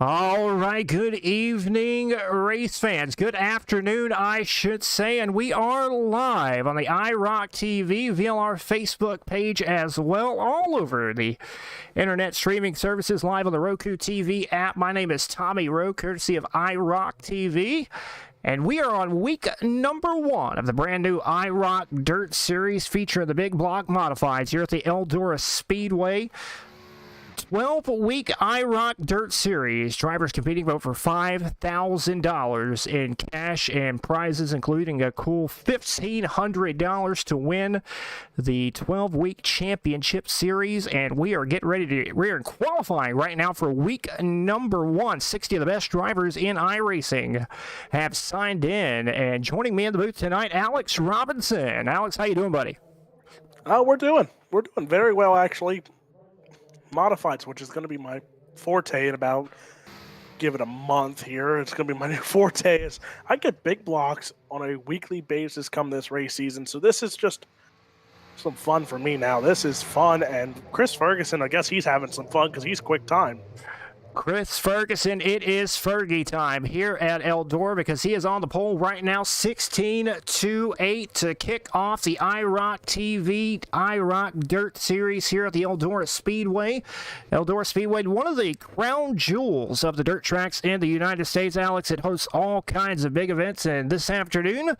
All right, good evening, race fans. Good afternoon, I should say. And we are live on the IROC TV, VLR Facebook page as well, all over the internet streaming services, live on the Roku TV app. My name is Tommy Rowe, courtesy of IROC TV. And we are on week number 1 of the brand new IROC Dirt Series featuring the big block modifieds here at the Eldora Speedway. 12-week IROC Dirt Series. Drivers competing for over $5,000 in cash and prizes, including a cool $1,500 to win the 12-week championship series. And we are getting ready to, we're in qualifying right now for week number 1. 60 of the best drivers in iRacing have signed in. And joining me in the booth tonight, Alex Robinson. Alex, how you doing, buddy? We're doing very well, actually. Modifieds, which is going to be my forte in about, give it a month here. It's going to be my new forte. Is I get big blocks on a weekly basis come this race season. So this is just some fun for me now. This is fun. And Chris Ferguson, I guess he's having some fun because he's quick time. Chris Ferguson, it is Fergie time here at Eldora because he is on the pole right now, 16-8 to kick off the IROC TV IROC Dirt Series here at the Eldora Speedway. Eldora Speedway, one of the crown jewels of the dirt tracks in the United States, Alex. It hosts all kinds of big events, and this afternoon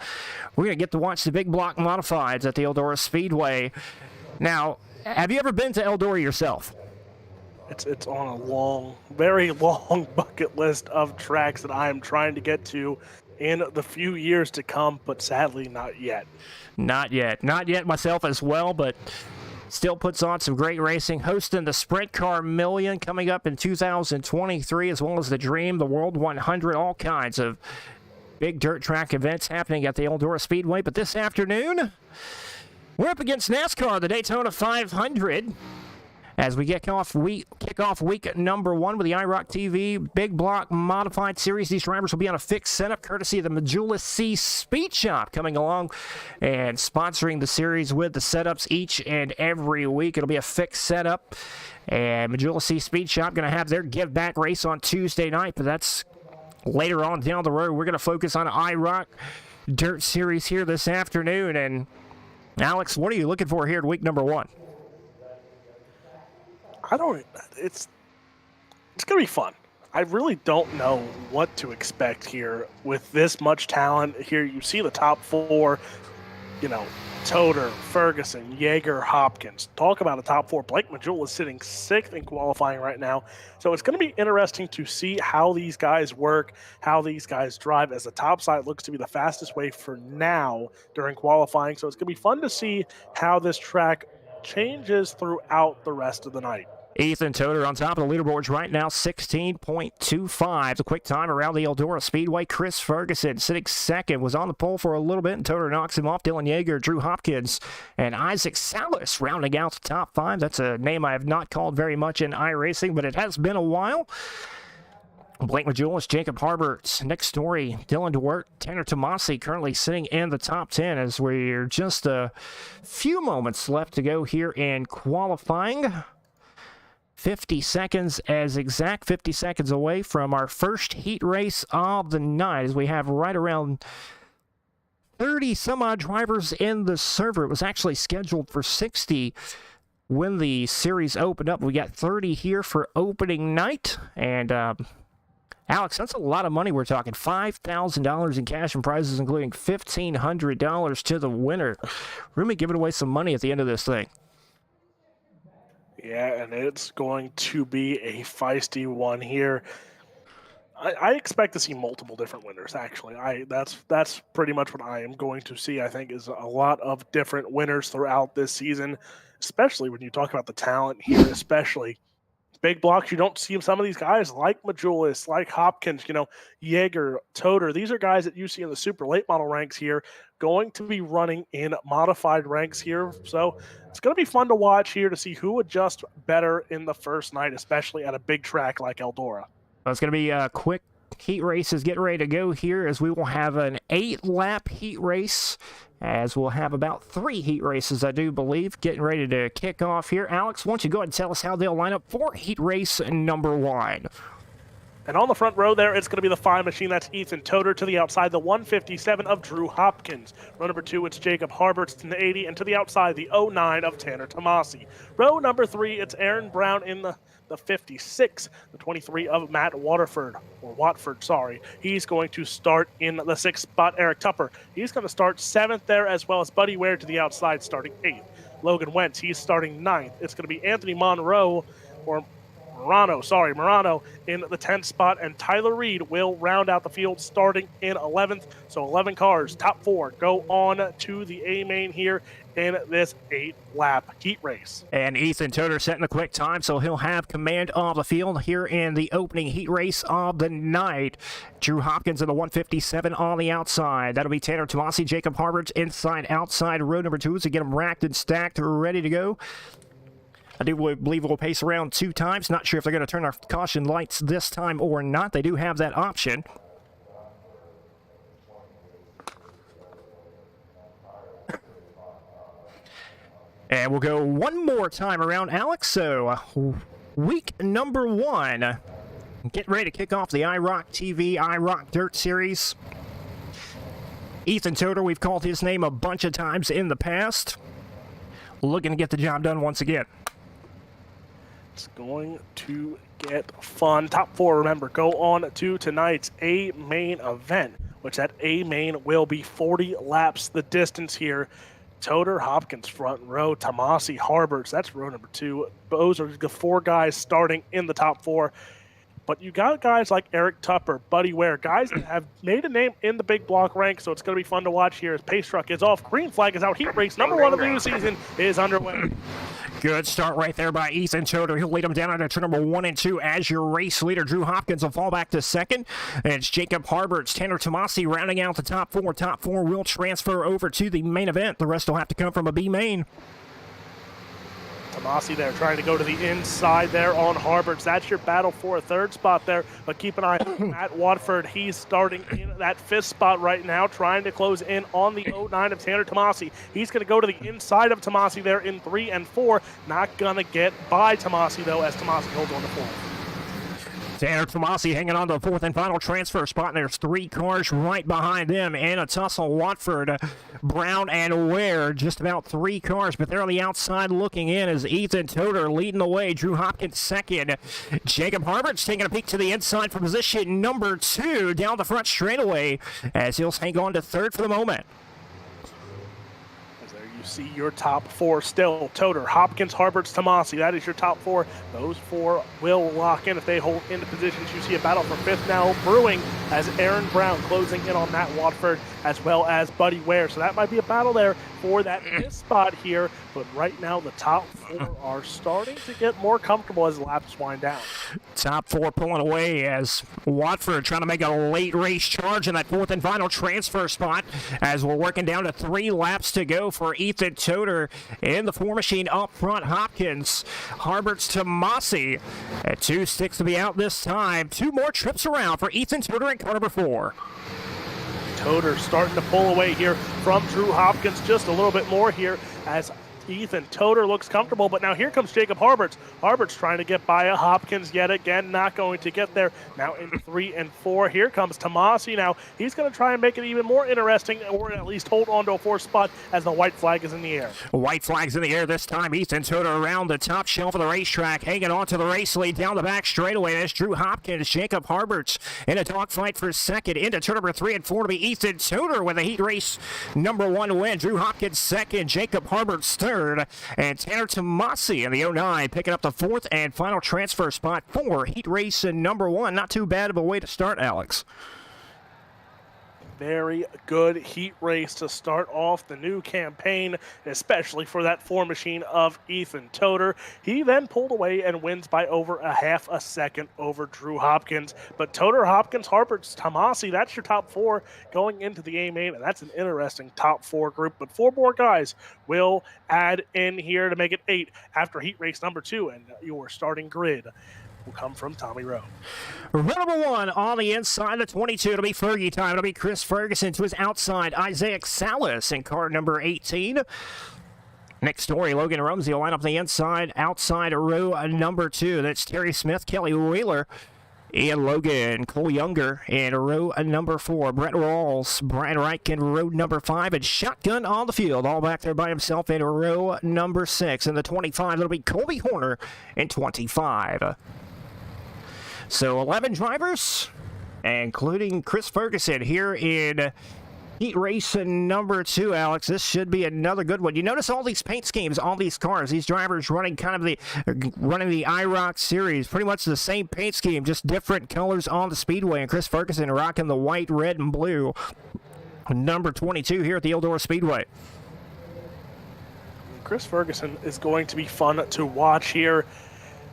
we're going to get to watch the big block modifieds at the Eldora Speedway. Now, have you ever been to Eldora yourself? It's on a long, very long bucket list of tracks that I am trying to get to in the few years to come, but sadly not yet. Not yet myself as well, but still puts on some great racing, hosting the Sprint Car Million coming up in 2023, as well as the Dream, the World 100, all kinds of big dirt track events happening at the Eldora Speedway. But this afternoon, we're up against NASCAR, the Daytona 500. As we kick off week number 1 with the IROC TV Big Block Modified Series. These drivers will be on a fixed setup courtesy of the Majula C Speed Shop coming along and sponsoring the series with the setups each and every week. It'll be a fixed setup. And Majula C Speed Shop going to have their give back race on Tuesday night, but that's later on down the road. We're going to focus on IROC Dirt Series here this afternoon. And Alex, what are you looking for here in week number 1? It's going to be fun. I really don't know what to expect here with this much talent. Here you see the top 4, Toter, Ferguson, Yeager, Hopkins. Talk about a top 4. Blake Majula is sitting 6th in qualifying right now. So it's going to be interesting to see how these guys work, how these guys drive, as the top side looks to be the fastest way for now during qualifying. So it's going to be fun to see how this track changes throughout the rest of the night. Ethan Toter on top of the leaderboards right now, 16.25. The quick time around the Eldora Speedway. Chris Ferguson sitting 2nd, was on the pole for a little bit, and Toter knocks him off. Dylan Yeager, Drew Hopkins, and Isaac Salas rounding out the top 5. That's a name I have not called very much in iRacing, but it has been a while. Blake Majulis, Jacob Harbert, Nick Story, Dylan DeWert, Tanner Tomasi currently sitting in the top 10 as we're just a few moments left to go here in qualifying. 50 seconds, as exact 50 seconds away from our first heat race of the night, as we have right around 30 some odd drivers in the server. It was actually scheduled for 60 when the series opened up. We got 30 here for opening night, and Alex, that's a lot of money we're talking. $5,000 in cash and prizes, including $1,500 to the winner. We're going to be giving away some money at the end of this thing. Yeah, and it's going to be a feisty one here. I expect to see multiple different winners, actually. That's pretty much what I am going to see, I think, is a lot of different winners throughout this season, especially when you talk about the talent here, especially big blocks. You don't see some of these guys like Majulis, like Hopkins, Yeager, Toter. These are guys that you see in the super late model ranks here, going to be running in modified ranks here. So it's going to be fun to watch here to see who adjusts better in the first night, especially at a big track like Eldora. Well, it's going to be a quick heat races getting ready to go here, as we will have an 8-lap heat race, as we'll have about 3 heat races, I do believe, getting ready to kick off here. Alex, why don't you go ahead and tell us how they'll line up for heat race number 1? And on the front row there, it's going to be the 5 machine. That's Ethan Toder. To the outside, the 157 of Drew Hopkins. Row number 2, it's Jacob Harberts to the 80. And to the outside, the 09 of Tanner Tomasi. Row number 3, it's Aaron Brown in the 56, the 23 of Matt Watford. He's going to start in the 6th spot. Eric Tupper, he's going to start 7th there, as well as Buddy Ware to the outside, starting 8th. Logan Wentz, he's starting 9th. It's going to be Anthony Morano in the 10th spot, and Tyler Reed will round out the field starting in 11th. So 11 cars, top 4, go on to the A main here in this 8-lap heat race. And Ethan Toder setting a quick time, so he'll have command of the field here in the opening heat race of the night. Drew Hopkins in the 157 on the outside. That'll be Tanner Tomasi, Jacob Harberts inside, outside, row number 2 to get them racked and stacked, ready to go. I do believe we'll pace around 2 times. Not sure if they're going to turn our caution lights this time or not. They do have that option. And we'll go one more time around, Alex. So, week number 1. Get ready to kick off the IROC TV IROC Dirt Series. Ethan Toder, we've called his name a bunch of times in the past. Looking to get the job done once again. It's going to get fun. Top 4, remember, go on to tonight's A main event, which that A main will be 40 laps the distance here. Toder, Hopkins front row, Tomasi, Harberts, that's row number 2. Those are the 4 guys starting in the top 4. But you got guys like Eric Tupper, Buddy Ware, guys that have made a name in the big block rank, so it's going to be fun to watch here as pace truck is off. Green flag is out. Heat race number 1 of the new season is underway. Good start right there by Ethan Toder. He'll lead them down into turn number 1 and 2 as your race leader. Drew Hopkins will fall back to 2nd. And it's Jacob Harberts, Tanner Tomasi rounding out the top 4. Top 4 will transfer over to the main event. The rest will have to come from a B main. Tomasi there trying to go to the inside there on Harberts. That's your battle for a 3rd spot there. But keep an eye on Matt Watford. He's starting in that 5th spot right now, trying to close in on the 09 of Tanner Tomasi. He's going to go to the inside of Tomasi there in 3 and 4. Not going to get by Tomasi, though, as Tomasi holds on to 4. Tanner Tomasi hanging on to the 4th and final transfer spot, and there's 3 cars right behind them in a tussle. Watford, Brown, and Ware, just about 3 cars, but they're on the outside looking in as Ethan Toder leading the way. Drew Hopkins 2nd. Jacob Harberts taking a peek to the inside for position number 2 down the front straightaway as he'll hang on to 3rd for the moment. See your top 4 still. Toder, Hopkins, Harberts, Tomasi. That is your top 4. Those 4 will lock in if they hold into positions. You see a battle for 5th now brewing as Aaron Brown closing in on Matt Watford as well as Buddy Ware. So that might be a battle there for that 5th spot here. But right now the top 4 are starting to get more comfortable as the laps wind down. Top 4 pulling away as Watford trying to make a late race charge in that 4th and final transfer spot as we're working down to 3 laps to go for Ethan Toder in the 4 machine up front. Hopkins, Harberts, Tomasi at 2 sticks to be out this time. 2 more trips around for Ethan Toder in car number 4. Toder starting to pull away here from Drew Hopkins just a little bit more here as Ethan Toder looks comfortable, but now here comes Jacob Harberts. Harberts trying to get by a Hopkins yet again, not going to get there. Now in 3 and 4, here comes Tomasi. Now he's going to try and make it even more interesting, or at least hold on to a 4th spot as the white flag is in the air. White flag's in the air this time. Ethan Toder around the top shelf of the racetrack, hanging on to the race lead down the back straightaway. That's Drew Hopkins, Jacob Harberts in a dogfight for 2nd. Into turn number 3 and 4 to be Ethan Toder with a heat race number 1 win. Drew Hopkins 2nd, Jacob Harberts 3rd. And Tanner Tomasi in the 09 picking up the 4th and final transfer spot for heat race number 1. Not too bad of a way to start, Alex. Very good heat race to start off the new campaign, especially for that 4 machine of Ethan Toder. He then pulled away and wins by over a half a second over Drew Hopkins. But Toder, Hopkins, Harberts, Tomasi, that's your top 4 going into the A main, and that's an interesting top 4 group. But 4 more guys will add in here to make it 8 after heat race number 2, and your starting grid will come from Tommy Rowe. Row number 1 on the inside, the 22. It'll be Fergie time. It'll be Chris Ferguson to his outside. Isaiah Salas in car number 18. Next story, Logan Rumsey will line up the inside, outside row number 2. That's Terry Smith, Kelly Wheeler Ian Logan, Cole Younger in row number 4. Brett Rawls, Brian Reich in row number 5, and Shotgun on the field, all back there by himself in row number 6. In the 25, it'll be Colby Horner in 25. So 11 drivers, including Chris Ferguson here in heat race number 2, Alex. This should be another good one. You notice all these paint schemes on these cars. These drivers running the IROC series. Pretty much the same paint scheme, just different colors on the speedway. And Chris Ferguson rocking the white, red, and blue. Number 22 here at the Eldora Speedway. Chris Ferguson is going to be fun to watch here.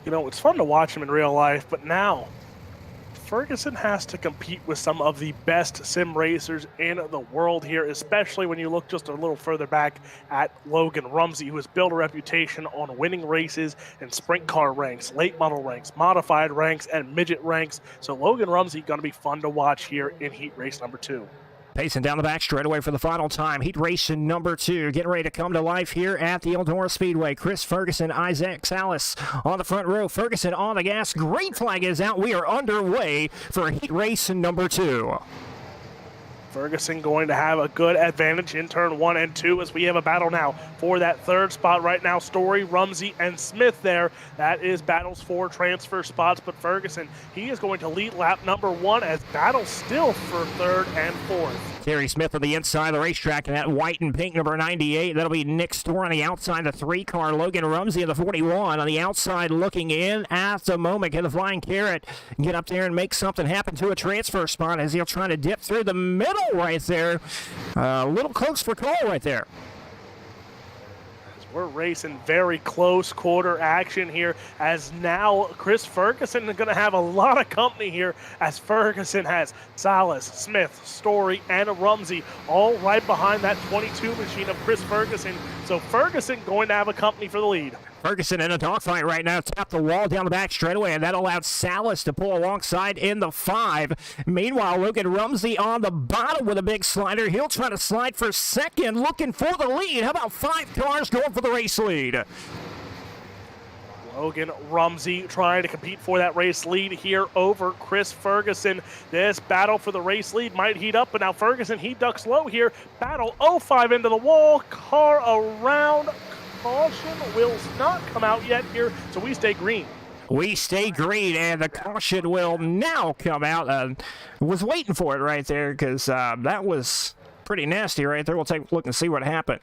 You know, it's fun to watch him in real life, but now Ferguson has to compete with some of the best sim racers in the world here, especially when you look just a little further back at Logan Rumsey, who has built a reputation on winning races in sprint car ranks, late model ranks, modified ranks, and midget ranks. So Logan Rumsey going to be fun to watch here in heat race number 2. Pacing down the back straightaway for the final time. Heat race number 2 getting ready to come to life here at the Eldora Speedway. Chris Ferguson, Isaac Salas on the front row. Ferguson on the gas. Green flag is out. We are underway for heat race number 2. Ferguson going to have a good advantage in turn 1 and 2 as we have a battle now for that 3rd spot right now. Story, Rumsey, and Smith there. That is battles for transfer spots, but Ferguson, he is going to lead lap number 1 as battle still for 3rd and 4th. Terry Smith on the inside of the racetrack in that white and pink number 98. That'll be Nick Storr on the outside, the 3-car. Logan Rumsey in the 41 on the outside looking in at the moment. Can the Flying Carrot get up there and make something happen to a transfer spot as he'll try to dip through the middle right there. A little close for Cole right there. We're racing very close quarter action here as now Chris Ferguson is going to have a lot of company here as Ferguson has Salas, Smith, Story, and Rumsey all right behind that 22 machine of Chris Ferguson. So Ferguson going to have a company for the lead. Ferguson in a dogfight right now, tapped the wall down the back straightaway, and that allowed Salas to pull alongside in the 5. Meanwhile, Logan Rumsey on the bottom with a big slider. He'll try to slide for 2nd, looking for the lead. How about 5 cars going for the race lead? Logan Rumsey trying to compete for that race lead here over Chris Ferguson. This battle for the race lead might heat up, but now Ferguson, he ducks low here. Battle 05 into the wall, car around. Caution will not come out yet here, so we stay green. We stay green, and the caution will now come out. Was waiting for it right there because that was pretty nasty right there. We'll take a look and see what happened.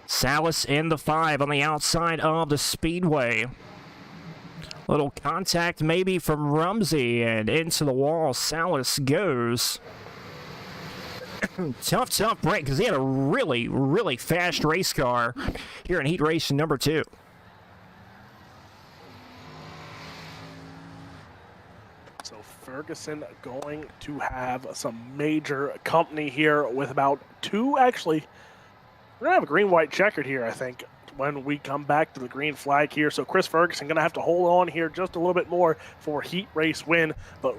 Salas in the 5 on the outside of the speedway. Little contact maybe from Rumsey, and into the wall Salas goes. Tough break because he had a really fast race car here in heat race number 2. So Ferguson going to have some major company here with about 2, actually. We're going to have a green-white checkered here, I think, when we come back to the green flag here. So Chris Ferguson going to have to hold on here just a little bit more for heat race win, but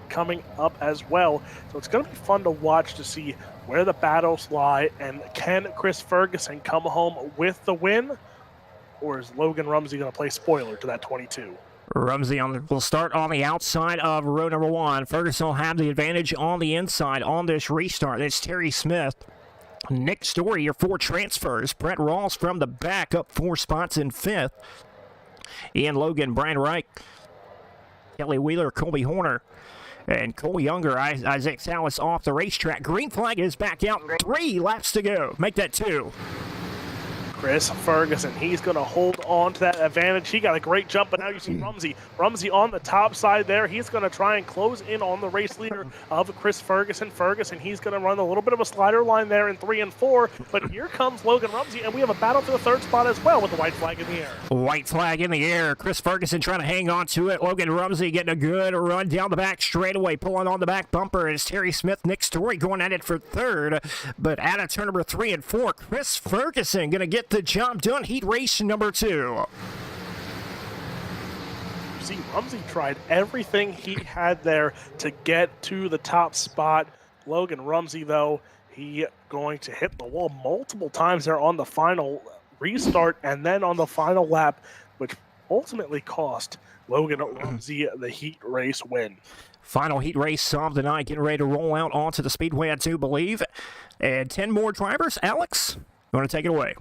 coming up as well. So it's going to be fun to watch to see where the battles lie, and can Chris Ferguson come home with the win, or is Logan Rumsey going to play spoiler to that 22? Rumsey will start on the outside of row number 1. Ferguson will have the advantage on the inside on this restart. It's Terry Smith. Nick Story, your 4 transfers. Brett Rawls from the back up 4 spots in 5th. Ian Logan, Brian Reich, Kelly Wheeler, Colby Horner, and Cole Younger, Isaac Salas off the racetrack. Green flag is back out. 3 laps to go. Make that 2. Chris Ferguson, he's going to hold on to that advantage. He got a great jump, but now you see Rumsey. Rumsey on the top side there. He's going to try and close in on the race leader of Chris Ferguson. Ferguson, he's going to run a little bit of a slider line there in 3 and 4, but here comes Logan Rumsey, and we have a battle for the 3rd spot as well with the white flag in the air. White flag in the air. Chris Ferguson trying to hang on to it. Logan Rumsey getting a good run down the back straightaway, pulling on the back bumper. It's Terry Smith, Nick Story going at it for 3rd, but out of turn number 3 and 4, Chris Ferguson going to get the job done. Heat race number 2. You see, Rumsey tried everything he had there to get to the top spot. Logan Rumsey, though, he going to hit the wall multiple times there on the final restart, and then on the final lap, which ultimately cost Logan Rumsey the heat race win. Final heat race of the night, getting ready to roll out onto the speedway, I do believe. And 10 more drivers. Alex, you want to take it away?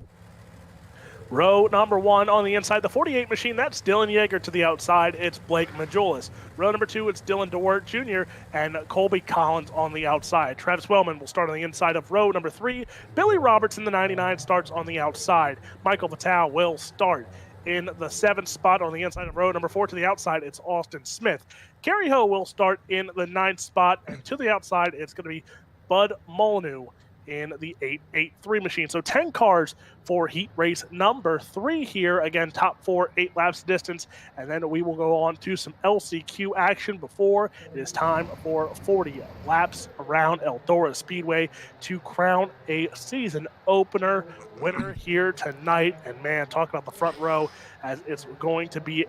Row number 1 on the inside, the 48 machine, that's Dylan Yeager. To the outside, it's Blake Majulis. Row number 2, it's Dylan DeWert Jr. and Colby Collins on the outside. Travis Wellman will start on the inside of row number 3. Billy Roberts in the 99 starts on the outside. Michael Vitale will start in the 7th spot on the inside of row number 4. To the outside, it's Austin Smith. Kerry Ho will start in the 9th spot, and to the outside, it's going to be Bud Molyneux in the 883 machine. So 10 cars for heat race number 3 here. Again, top 4, 8 laps distance, and then we will go on to some LCQ action before it is time for 40 laps around Eldora Speedway to crown a season opener winner here tonight. And man, talk about the front row, as it's going to be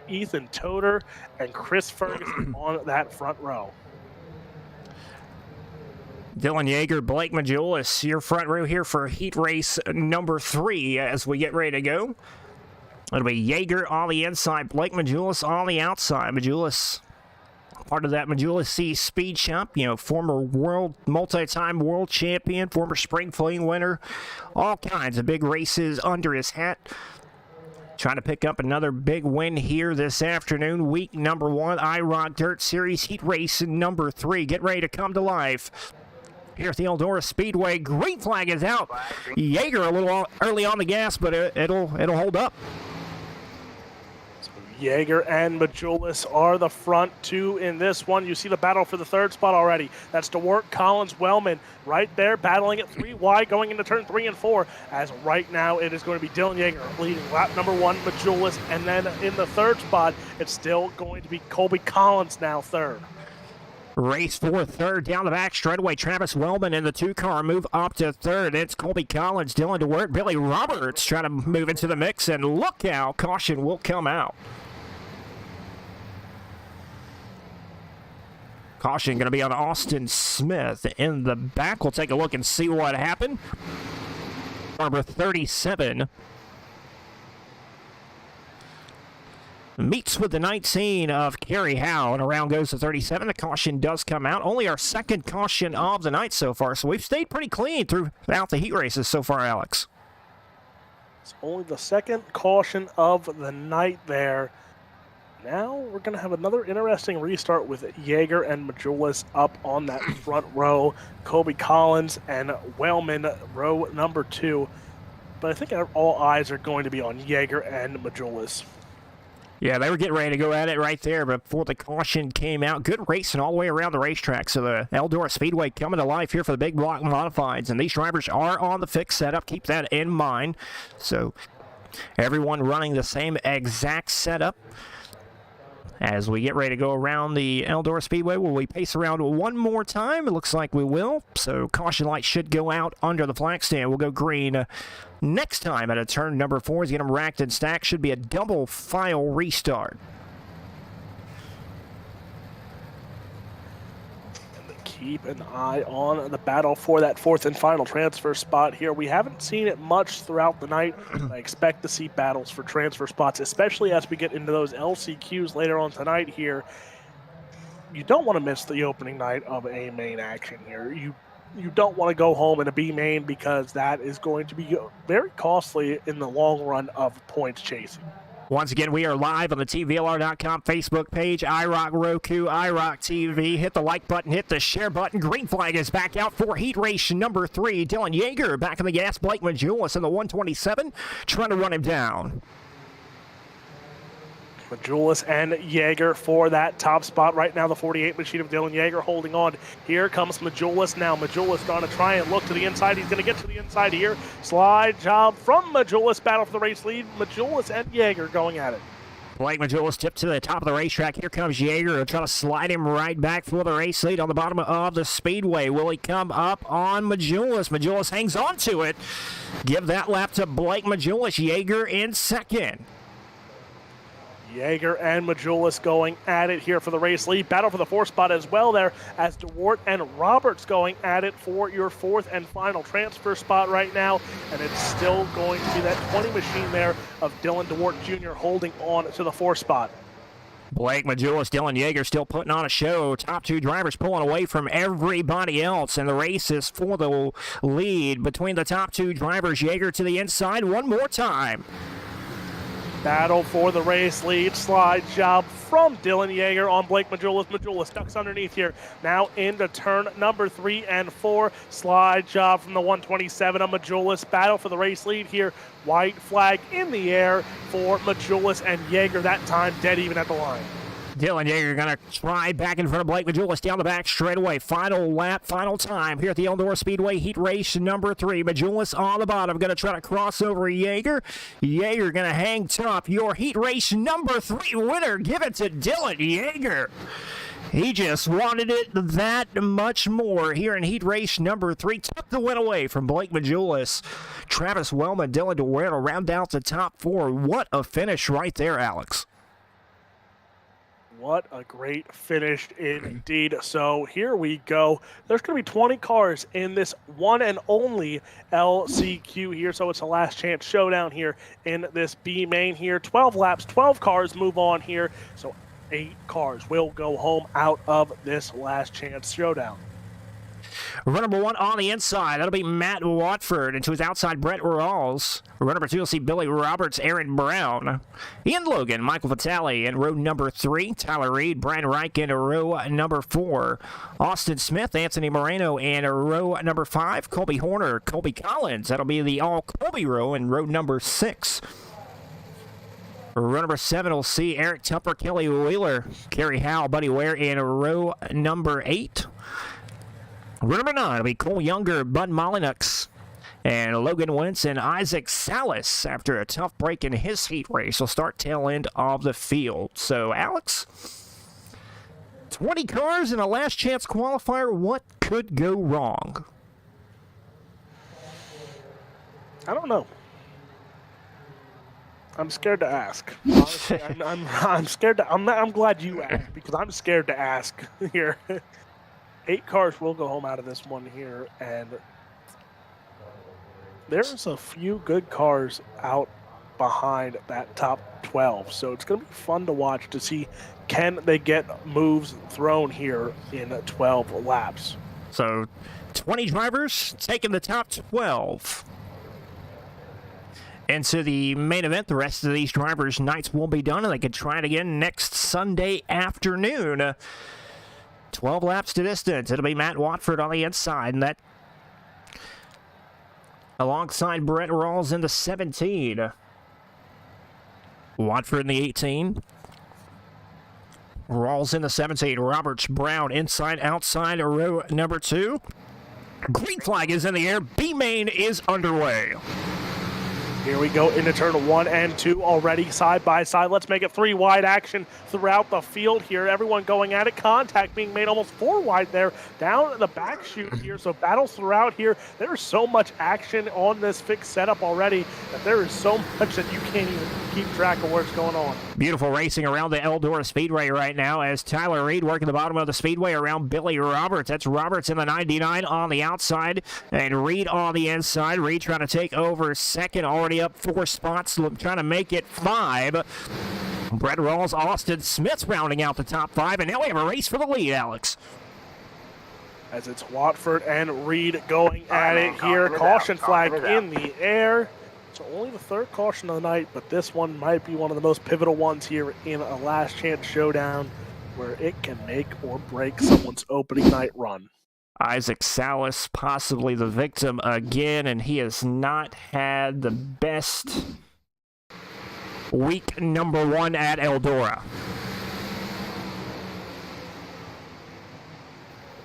Ethan Toder and Chris Ferguson on that front row. Dylan Yeager, Blake Majulis, your front row here for heat race number 3 as we get ready to go. It'll be Yeager on the inside, Blake Majulis on the outside. Majulis, part of that Majulis C Speed Shop, former multi-time world champion, former Spring Fling winner, all kinds of big races under his hat. Trying to pick up another big win here this afternoon. Week number 1, IROC Dirt Series heat race number 3. Get ready to come to life here at the Eldora Speedway. Green flag is out. Yeager a little early on the gas, but it'll hold up. So Yeager and Majulis are the front 2 in this one. You see the battle for the 3rd spot already. That's DeWert, Collins, Wellman right there battling it 3 wide going into turn 3 and 4. As right now it is going to be Dylan Yeager leading lap number 1, Majulis, and then in the 3rd spot it's still going to be Colby Collins now 3rd. Race for 3rd down the back straightaway. Travis Wellman in the 2-car move up to 3rd. It's Colby Collins, Dylan DeWert, Billy Roberts trying to move into the mix, and look out, caution will come out. Caution going to be on Austin Smith in the back. We'll take a look and see what happened. Number 37 meets with the 19 of Kerry Howe, and around goes to 37. The caution does come out. Only our 2nd caution of the night so far, so we've stayed pretty clean throughout the heat races so far, Alex. It's only the 2nd caution of the night there. Now we're going to have another interesting restart with Yeager and Majulis up on that front row. Colby Collins and Wellman, row number 2. But I think all eyes are going to be on Yeager and Majulis. Yeah, they were getting ready to go at it right there before the caution came out. Good racing all the way around the racetrack. So the Eldora Speedway coming to life here for the big block modifieds. And these drivers are on the fixed setup. Keep that in mind. So everyone running the same exact setup. As we get ready to go around the Eldora Speedway, will we pace around one more time? It looks like we will. So caution light should go out under the flag stand. We'll go green next time at a turn number 4. As you get them racked and stacked, should be a double file restart. Keep an eye on the battle for that 4th and final transfer spot here. We haven't seen it much throughout the night. I expect to see battles for transfer spots, especially as we get into those LCQs later on tonight here. You don't want to miss the opening night of A main action here. You don't want to go home in a B main, because that is going to be very costly in the long run of points chasing. Once again, we are live on the TVLR.com Facebook page, IROC Roku, IROC TV. Hit the like button, hit the share button. Green flag is back out for heat race number 3. Dylan Yeager back in the gas. Blake Majulis in the 127, trying to run him down. Majulis and Yeager for that top spot. Right now, the 48 machine of Dylan Yeager holding on. Here comes Majulis now. Majulis going to try and look to the inside. He's going to get to the inside here. Slide job from Majulis. Battle for the race lead. Majulis and Yeager going at it. Blake Majulis tipped to the top of the racetrack. Here comes Yeager trying to slide him right back for the race lead on the bottom of the speedway. Will he come up on Majulis? Majulis hangs on to it. Give that lap to Blake Majulis. Yeager in 2nd. Jaeger and Majulis going at it here for the race lead. Battle for the 4th spot as well there, as DeWart and Roberts going at it for your 4th and final transfer spot right now. And it's still going to be that 20 machine there of Dylan DeWart Jr. holding on to the 4th spot. Blake Majulis, Dylan Yeager still putting on a show. Top 2 drivers pulling away from everybody else, and the race is for the lead between the top 2 drivers. Yeager to the inside one more time. Battle for the race lead. Slide job from Dylan Yeager on Blake Majulis. Majulis ducks underneath here. Now into turn number 3 and 4. Slide job from the 127 of Majulis. Battle for the race lead here. White flag in the air for Majulis and Yeager. That time dead even at the line. Dylan Yeager going to try back in front of Blake Majulis down the back straightaway. Final lap, final time here at the Eldora Speedway heat race number 3. Majulis on the bottom, going to try to cross over Yeager. Yeager going to hang tough. Your heat race number 3 winner. Give it to Dylan Yeager. He just wanted it that much more here in heat race number 3. Took the win away from Blake Majulis. Travis Wellman, Dylan DeWart to round out the top 4. What a finish right there, Alex. What a great finish indeed. So here we go. There's going to be 20 cars in this one and only LCQ here. So it's a last chance showdown here in this B main here. 12 laps, 12 cars move on here. So 8 cars will go home out of this last chance showdown. Run number 1 on the inside. That'll be Matt Watford. And to his outside, Brett Rawls. Run number 2, you'll see Billy Roberts, Aaron Brown, Ian Logan, Michael Vitale in row number 3. Tyler Reed, Brian Reich in row number 4. Austin Smith, Anthony Moreno in row number 5. Colby Horner, Colby Collins. That'll be the all-Colby row in row number 6. Row number 7 will see Eric Tupper, Kelly Wheeler, Kerry Howell, Buddy Ware in row number 8. Row number 9 will be Cole Younger, Bud Molyneux, and Logan Wentz and Isaac Salas. After a tough break in his heat race, will start tail end of the field. So, Alex, 20 cars in a last chance qualifier. What could go wrong? I don't know. I'm scared to ask. Honestly, I'm scared to. I'm glad you asked, because I'm scared to ask here. 8 cars will go home out of this one here, and there's a few good cars out behind that top 12. So it's going to be fun to watch to see, can they get moves thrown here in 12 laps. So 20 drivers taking the top 12 into the main event. The rest of these drivers' nights will be done, and they can try it again next Sunday afternoon. 12 laps to distance. It'll be Matt Watford on the inside, and that alongside Brett Rawls in the 17. Watford in the 18. Rawls in the 17. Roberts, Brown inside, outside, row number 2. Green flag is in the air. B-main is underway. Here we go into turn 1 and 2 already side by side. Let's make it 3 wide action throughout the field here. Everyone going at it. Contact being made almost 4 wide there down the back chute here. So battles throughout here. There's so much action on this fixed setup already that there is so much that you can't even keep track of what's going on. Beautiful racing around the Eldora Speedway right now as Tyler Reed working the bottom of the speedway around Billy Roberts. That's Roberts in the 99 on the outside and Reed on the inside. Reed trying to take over second, already up 4 spots, trying to make it 5. Brett Rawls, Austin Smith rounding out the top 5, and now we have a race for the lead, Alex. As it's Watford and Reed going at it here. Caution flag in the air. It's only the 3rd caution of the night, but this one might be one of the most pivotal ones here in a last chance showdown where it can make or break someone's opening night run. Isaac Salas possibly the victim again, and he has not had the best week number 1 at Eldora.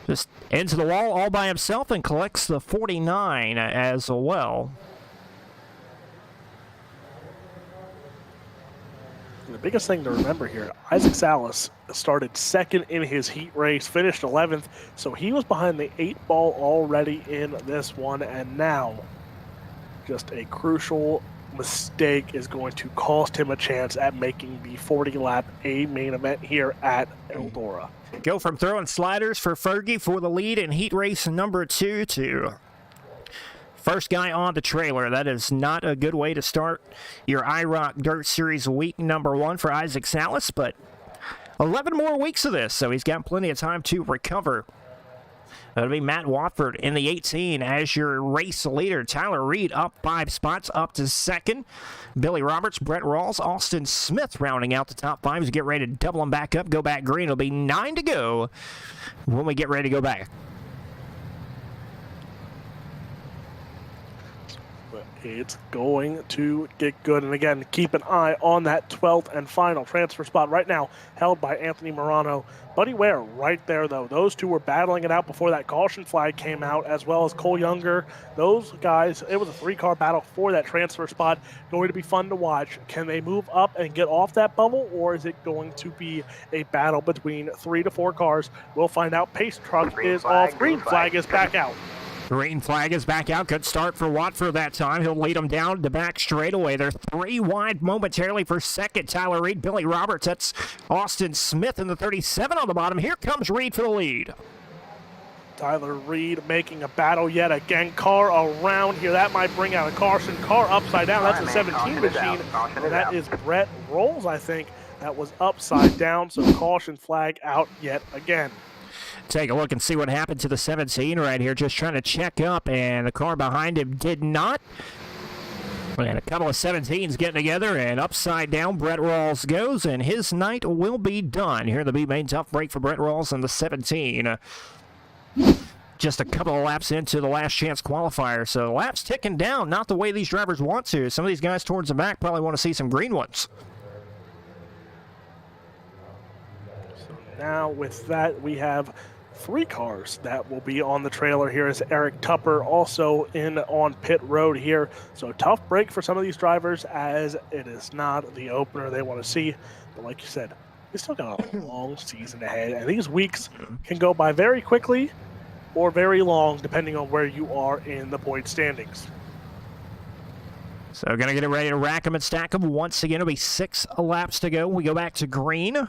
Just into the wall all by himself and collects the 49 as well. The biggest thing to remember here, Isaac Salas started 2nd in his heat race, finished 11th, so he was behind the 8 ball already in this one, and now just a crucial mistake is going to cost him a chance at making the 40-lap A main event here at Eldora. Go from throwing sliders for Fergie for the lead in heat race number 2 to first guy on the trailer. That is not a good way to start your IROC Dirt Series week number 1 for Isaac Salas, but 11 more weeks of this, so he's got plenty of time to recover. That'll be Matt Watford in the 18 as your race leader. Tyler Reed up 5 spots up to second. Billy Roberts, Brett Rawls, Austin Smith rounding out the top 5 to get ready to double them back up, go back green. It'll be 9 to go when we get ready to go back. It's going to get good. And again, keep an eye on that 12th and final transfer spot right now, held by Anthony Morano. Buddy Ware right there, though. Those two were battling it out before that caution flag came out, as well as Cole Younger. Those guys, it was a 3-car battle for that transfer spot. Going to be fun to watch. Can they move up and get off that bubble, or is it going to be a battle between 3 to 4 cars? We'll find out. Pace truck is off. Green flag is back out. Green flag is back out. Good start for Watford that time. He'll lead them down the back straightaway. They're 3 wide momentarily for second. Tyler Reed, Billy Roberts. That's Austin Smith in the 37 on the bottom. Here comes Reed for the lead. Tyler Reed making a battle yet again. Car around here. That might bring out a caution. Car upside down. That's a 17 machine. And that is Brett Rolls, I think. That was upside down. So caution flag out yet again. Take a look and see what happened to the 17 right here. Just trying to check up, and the car behind him did not. And a couple of 17s getting together, and upside down Brett Rawls goes, and his night will be done. Here in the B-main, tough break for Brett Rawls and the 17. Just a couple of laps into the last chance qualifier, so laps ticking down. Not the way these drivers want to. Some of these guys towards the back probably want to see some green ones. So now with that, we have 3 cars that will be on the trailer here as Eric Tupper also in on pit road here. So tough break for some of these drivers as it is not the opener they want to see. But like you said, they still got a long season ahead. And these weeks can go by very quickly or very long depending on where you are in the point standings. So going to get it ready to rack them and stack them. Once again, it'll be 6 laps to go. We go back to green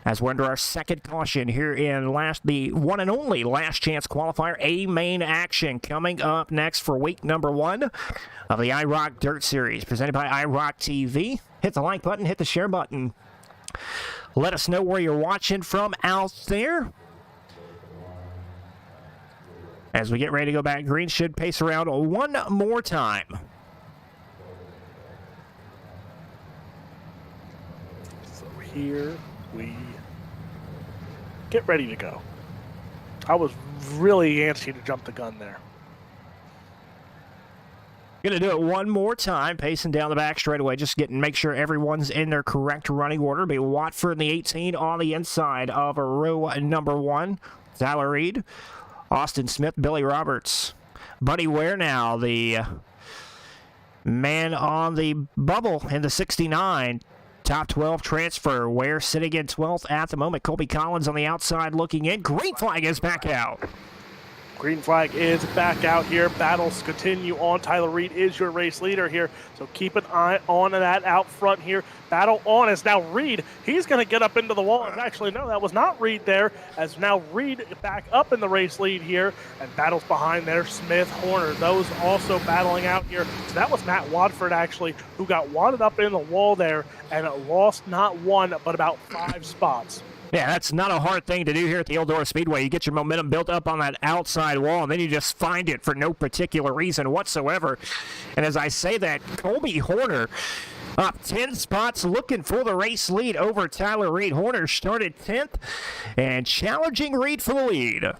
as we're under our second caution here in the one and only last chance qualifier. A main action coming up next for week number 1 of the IROC Dirt Series, presented by IROC TV. Hit the like button, hit the share button. Let us know where you're watching from out there. As we get ready to go back green, should pace around one more time. So here we get ready to go. I was really antsy to jump the gun there. Gonna do it one more time, pacing down the back straightaway, just make sure everyone's in their correct running order. Be Watford in the 18 on the inside of row number 1. Tyler Reed, Austin Smith, Billy Roberts, Buddy Ware now, the man on the bubble in the 69. Top 12 transfer. Ware sitting in 12th at the moment. Colby Collins on the outside looking in. Green flag is back out. Green flag is back out here. Battles continue on. Tyler Reed is your race leader here, so keep an eye on that out front here. Battle on as now Reed, he's going to get up into the wall. And actually, no, that was not Reed there, as now Reed back up in the race lead here, and battles behind there. Smith, Horner, those also battling out here. So that was Matt Watford, actually, who got wadded up in the wall there and lost not 1, but about 5 spots. Yeah, that's not a hard thing to do here at the Eldora Speedway. You get your momentum built up on that outside wall, and then you just find it for no particular reason whatsoever. And as I say that, Colby Horner up 10 spots looking for the race lead over Tyler Reed. Horner started 10th and challenging Reed for the lead.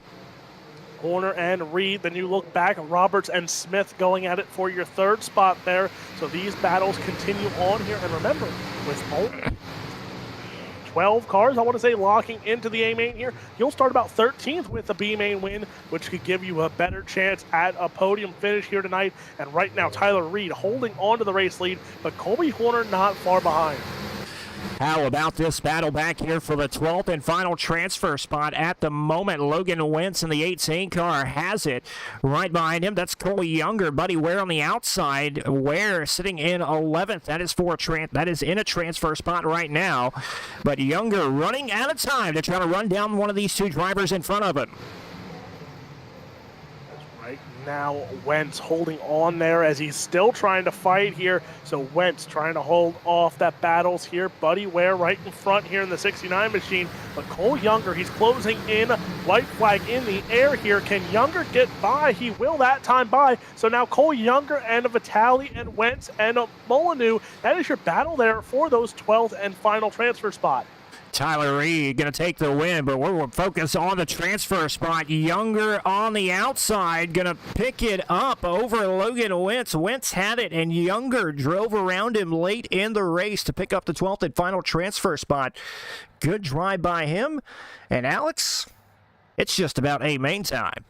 Horner and Reed, then you look back, Roberts and Smith going at it for your 3rd spot there. So these battles continue on here. And remember, with only 12 cars, I want to say, locking into the A-main here, you'll start about 13th with a B-main win, which could give you a better chance at a podium finish here tonight. And right now, Tyler Reed holding on to the race lead, but Colby Horner not far behind. How about this battle back here for the 12th and final transfer spot at the moment? Logan Wentz in the 18 car has it. Right behind him, that's Cole Younger. Buddy Ware on the outside. Ware sitting in 11th. That is in a transfer spot right now. But Younger running out of time to try to run down one of these two drivers in front of him. Right now, Wentz holding on there as he's still trying to fight here. So Wentz trying to hold off that battles here. Buddy Ware right in front here in the 69 machine. But Cole Younger, he's closing in. White flag in the air here. Can Younger get by? He will that time by. So now Cole Younger and Vitale and Wentz and Molyneux. That is your battle there for those 12th and final transfer spot. Tyler Reed going to take the win, but we're focused on the transfer spot. Younger on the outside, going to pick it up over Logan Wentz. Wentz had it, and Younger drove around him late in the race to pick up the 12th and final transfer spot. Good drive by him. And Alex, it's just about a main time.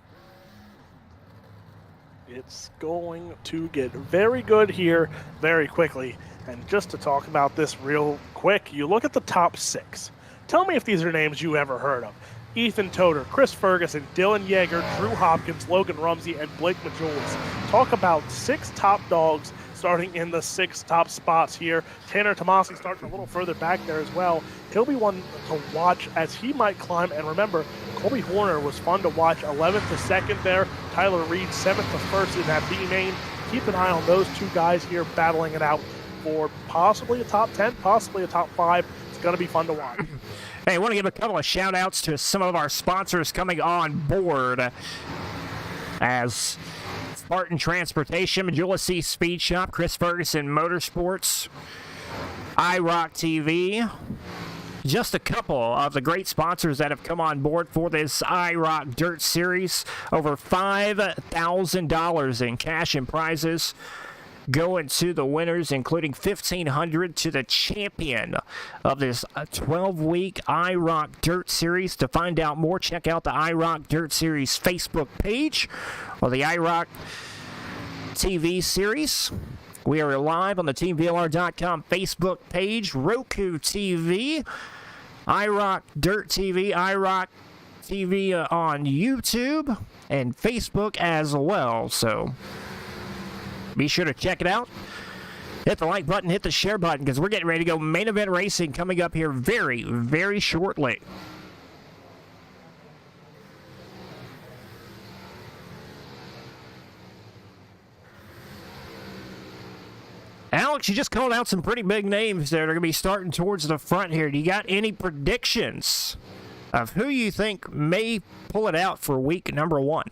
It's going to get very good here very quickly. And just to talk about this real quick, you look at the top 6. Tell me if these are names you ever heard of. Ethan Toder, Chris Ferguson, Dylan Yeager, Drew Hopkins, Logan Rumsey, and Blake Majulis. Talk about 6 top dogs starting in the 6 top spots here. Tanner Tomasi starting a little further back there as well. He'll be one to watch as he might climb. And remember, Colby Horner was fun to watch, 11th to 2nd there. Tyler Reed, 7th to 1st in that B main. Keep an eye on those 2 guys here battling it out for possibly a top 10, possibly a top 5. It's going to be fun to watch. Hey, I want to give a couple of shout-outs to some of our sponsors coming on board as Spartan Transportation, Majulis Speed Shop, Chris Ferguson Motorsports, IROC TV. Just a couple of the great sponsors that have come on board for this IROC Dirt Series. Over $5,000 in cash and prizes going to the winners, including $1,500 to the champion of this 12-week IROC Dirt Series. To find out more, check out the IROC Dirt Series Facebook page or the IROC TV series. We are live on the TeamVLR.com Facebook page, Roku TV, IROC Dirt TV, IROC TV on YouTube, and Facebook as well. So be sure to check it out. Hit the like button, hit the share button, because we're getting ready to go main event racing coming up here very, very shortly. Alex, you just called out some pretty big names that are going to be starting towards the front here. Do you got any predictions of who you think may pull it out for week number 1?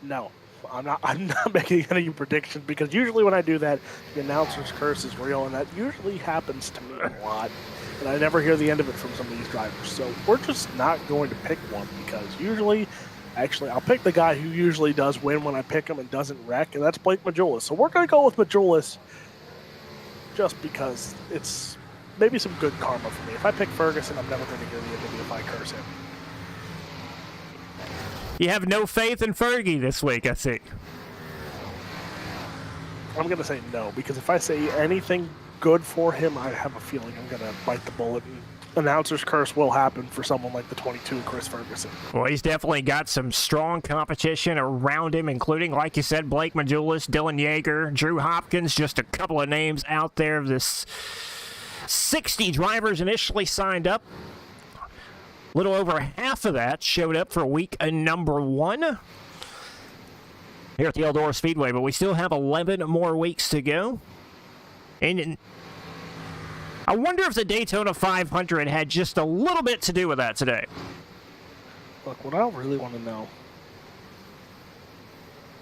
No. I'm not making any predictions, because usually when I do that, the announcer's curse is real, and that usually happens to me a lot, and I never hear the end of it from some of these drivers. So we're just not going to pick one, because usually, actually, I'll pick the guy who usually does win when I pick him and doesn't wreck, and that's Blake Majulis. So we're going to go with Majulis just because it's maybe some good karma for me. If I pick Ferguson, I'm never going to hear the end of it if I curse him. You have no faith in Fergie this week, I see. I'm going to say no, because if I say anything good for him, I have a feeling I'm going to bite the bullet, and announcer's curse will happen for someone like the 22 Chris Ferguson. Well, he's definitely got some strong competition around him, including, like you said, Blake Majulis, Dylan Yeager, Drew Hopkins, just a couple of names out there. This 60 drivers initially signed up. A little over half of that showed up for week number 1 here at the Eldora Speedway, but we still have 11 more weeks to go. And I wonder if the Daytona 500 had just a little bit to do with that today. Look, what I really want to know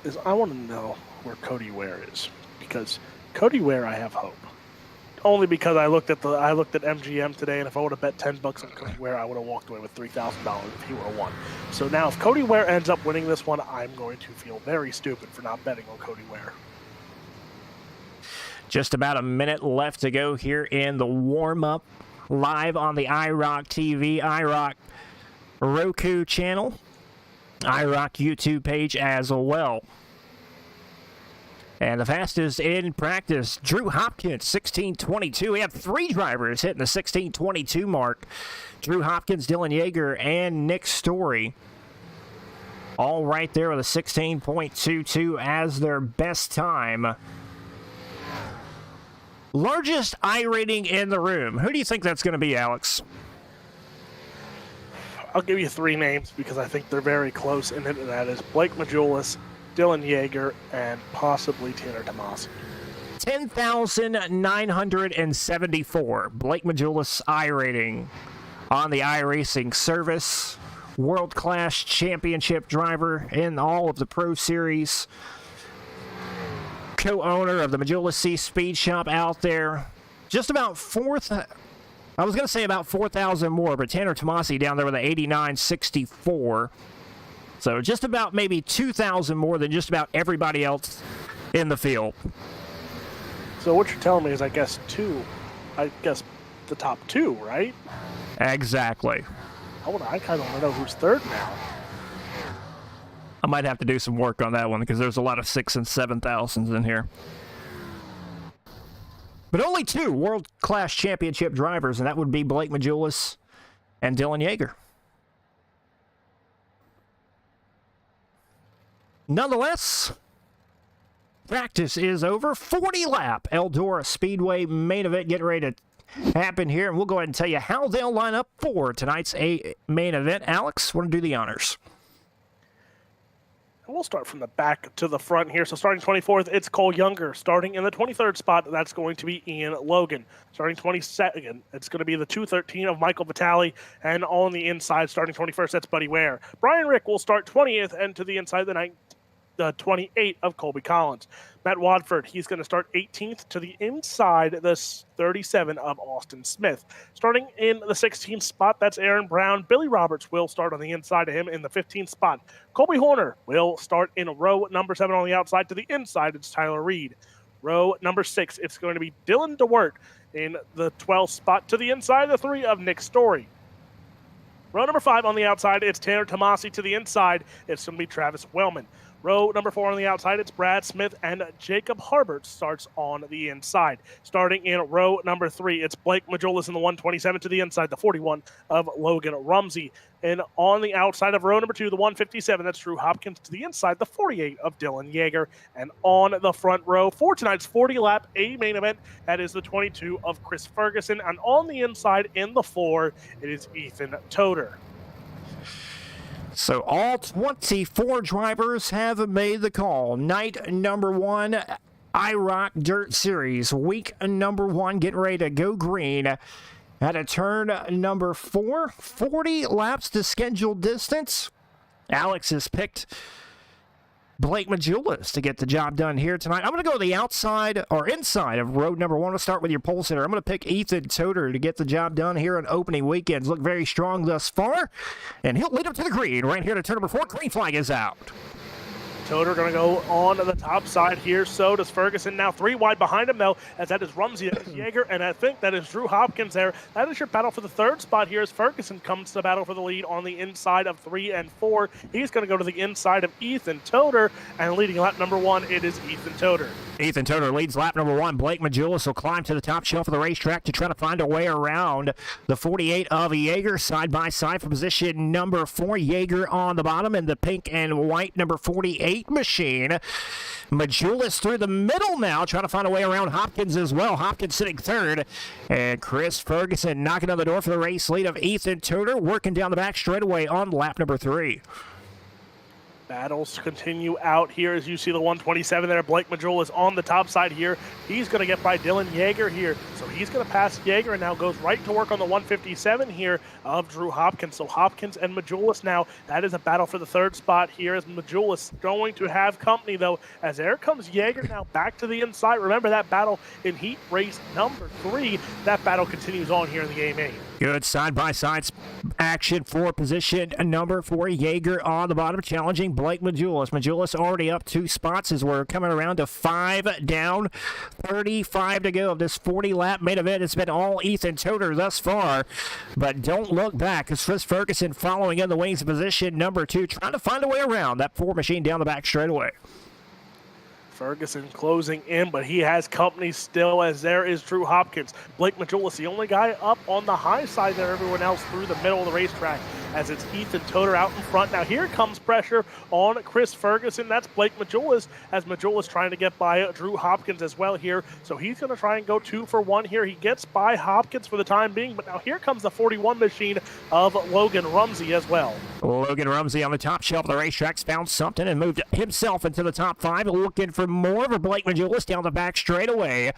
is I want to know where Cody Ware is, because Cody Ware, I have hope. Only because I looked at MGM today, and if I would have bet $10 on Cody Ware, I would have walked away with $3,000 if he would have won. So now, if Cody Ware ends up winning this one, I'm going to feel very stupid for not betting on Cody Ware. Just about a minute left to go here in the warm-up, live on the IROC TV, IROC Roku channel, IROC YouTube page as well. And the fastest in practice, Drew Hopkins, 16:22. We have 3 drivers hitting the 16:22 mark. Drew Hopkins, Dylan Yeager, and Nick Story. All right there with a 16.22 as their best time. Largest I rating in the room. Who do you think that's going to be, Alex? I'll give you 3 names because I think they're very close, and that is Blake Majulis, Dylan Yeager, and possibly Tanner Tomasi. 10,974. Blake Majulis I rating on the iRacing service. World-class championship driver in all of the Pro Series. Co-owner of the Majulis C Speed Shop out there. Just about I was going to say about 4,000 more, but Tanner Tomasi down there with an 89.64. So just about maybe 2,000 more than just about everybody else in the field. So what you're telling me is, I guess the top 2, right? Exactly. I kind of want to know who's third now. I might have to do some work on that one because there's a lot of 6,000 and 7,000s in here. But only 2 world-class championship drivers, and that would be Blake Majulis and Dylan Yeager. Nonetheless, practice is over. 40-lap Eldora Speedway main event getting ready to happen here, and we'll go ahead and tell you how they'll line up for tonight's main event. Alex, want to do the honors? And we'll start from the back to the front here. So starting 24th, it's Cole Younger. Starting in the 23rd spot, that's going to be Ian Logan. Starting 22nd, it's going to be the 213 of Michael Vitale. And on the inside, starting 21st, that's Buddy Ware. Brian Rick will start 20th, and to the inside, the 28 of Colby Collins. Matt Wadford, he's going to start 18th, to the inside, the 37 of Austin Smith. Starting in the 16th spot, that's Aaron Brown. Billy Roberts will start on the inside of him in the 15th spot. Colby Horner will start in row number 7 on the outside. To the inside, it's Tyler Reed. Row number 6, it's going to be Dylan DeWert in the 12th spot. To the inside, the 3 of Nick Story. Row number 5 on the outside, it's Tanner Tomasi. To the inside, it's going to be Travis Wellman. Row number 4 on the outside, it's Brad Smith, and Jacob Harbert starts on the inside. Starting in row number 3, it's Blake Majulis in the 127. To the inside, the 41 of Logan Rumsey. And on the outside of row number 2, the 157, that's Drew Hopkins. To the inside, the 48 of Dylan Yeager. And on the front row for tonight's 40-lap A main event, that is the 22 of Chris Ferguson. And on the inside, in the 4, it is Ethan Toder. So all 24 drivers have made the call. Night number 1, IROC Dirt Series. Week number 1, getting ready to go green. At a turn number 4, 40 laps to scheduled distance. Alex has picked Blake Majulis to get the job done here tonight. I'm going to go to the outside or inside of road number 1. We'll start with your pole sitter. I'm going to pick Ethan Toder to get the job done here on opening weekends. Look very strong thus far. And he'll lead up to the green right here to turn number 4. Green flag is out. Toder going to go on the top side here. So does Ferguson. Now 3 wide behind him, though, as that is Rumsey, that is Yeager, and I think that is Drew Hopkins there. That is your battle for the 3rd spot here as Ferguson comes to battle for the lead on the inside of 3 and 4. He's going to go to the inside of Ethan Toder, and leading lap number 1, it is Ethan Toder. Ethan Toder leads lap number 1. Blake Majulis will climb to the top shelf of the racetrack to try to find a way around the 48 of Yeager side by side for position number 4. Yeager on the bottom and the pink and white number 48 machine. Majulis through the middle now, trying to find a way around Hopkins as well. Hopkins sitting 3rd, and Chris Ferguson knocking on the door for the race lead of Ethan Toder, working down the back straightaway on lap number 3. Battles continue out here as you see the 127 there. Blake Majulis on the top side here. He's going to get by Dylan Yeager here. So he's going to pass Yeager and now goes right to work on the 157 here of Drew Hopkins. So Hopkins and Majulis now, that is a battle for the 3rd spot here as Majulis going to have company though. As there comes Yeager now back to the inside. Remember that battle in heat race number 3. That battle continues on here in the A-Main. Good side-by-side action for position number 4. Yeager on the bottom, challenging Blake Majulis. Majulis already up 2 spots as we're coming around to 5 down, 35 to go of this 40-lap main event. It's been all Ethan Toder thus far, but don't look back as Chris Ferguson following in the wings of position number 2, trying to find a way around that 4 machine down the back straightaway. Ferguson closing in, but he has company still, as there is Drew Hopkins. Blake Majulis, the only guy up on the high side there. Everyone else through the middle of the racetrack, as it's Ethan Toder out in front. Now here comes pressure on Chris Ferguson. That's Blake Majulis, as Majulis trying to get by Drew Hopkins as well here. So he's going to try and go 2 for 1 here. He gets by Hopkins for the time being, but now here comes the 41 machine of Logan Rumsey as well. Logan Rumsey on the top shelf of the racetrack found something and moved himself into the top 5, looking for more of Blake Majulis down the back straightaway.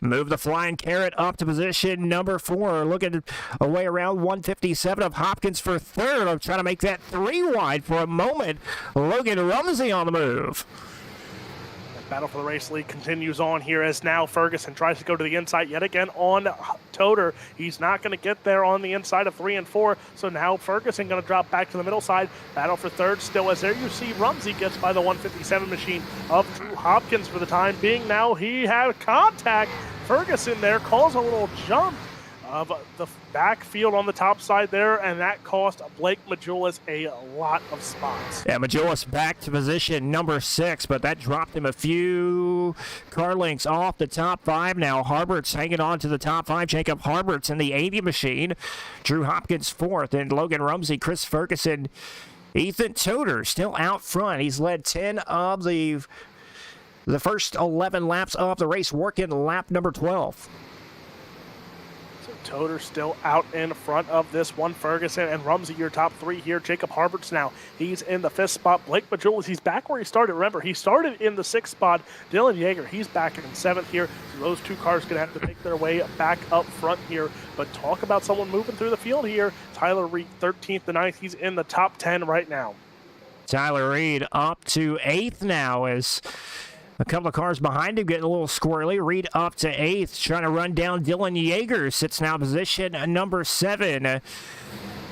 Move the flying carrot up to position number 4, looking away around 157 of Hopkins for third. I'm trying to make that 3 wide for a moment. Logan Rumsey on the move. Battle for the race lead continues on here, as now Ferguson tries to go to the inside yet again on Toder. He's not going to get there on the inside of 3 and 4, so now Ferguson going to drop back to the middle side. Battle for third still, as there you see Rumsey gets by the 157 machine of Drew Hopkins for the time being. Now he had contact. Ferguson there calls a little jump of the backfield on the top side there, and that cost Blake Majulis a lot of spots. Yeah, Majulis back to position number 6, but that dropped him a few car lengths off the top 5 now. Harbert's hanging on to the top 5. Jacob Harbert's in the 80 machine. Drew Hopkins 4th, and Logan Rumsey, Chris Ferguson, Ethan Toder still out front. He's led 10 of the first 11 laps of the race, working lap number 12. Toder still out in front of this one. Ferguson and Rumsey, your top 3 here. Jacob Harbert's now, he's in the 5th spot. Blake Majulis, he's back where he started. Remember, he started in the 6th spot. Dylan Yeager, he's back in 7th here. So those 2 cars going to have to make their way back up front here. But talk about someone moving through the field here. Tyler Reed, 13th to 9th. He's in the top 10 right now. Tyler Reed up to 8th now, as a couple of cars behind him getting a little squirrely. Reed up to 8th, trying to run down Dylan Yeager. Sits now position number 7.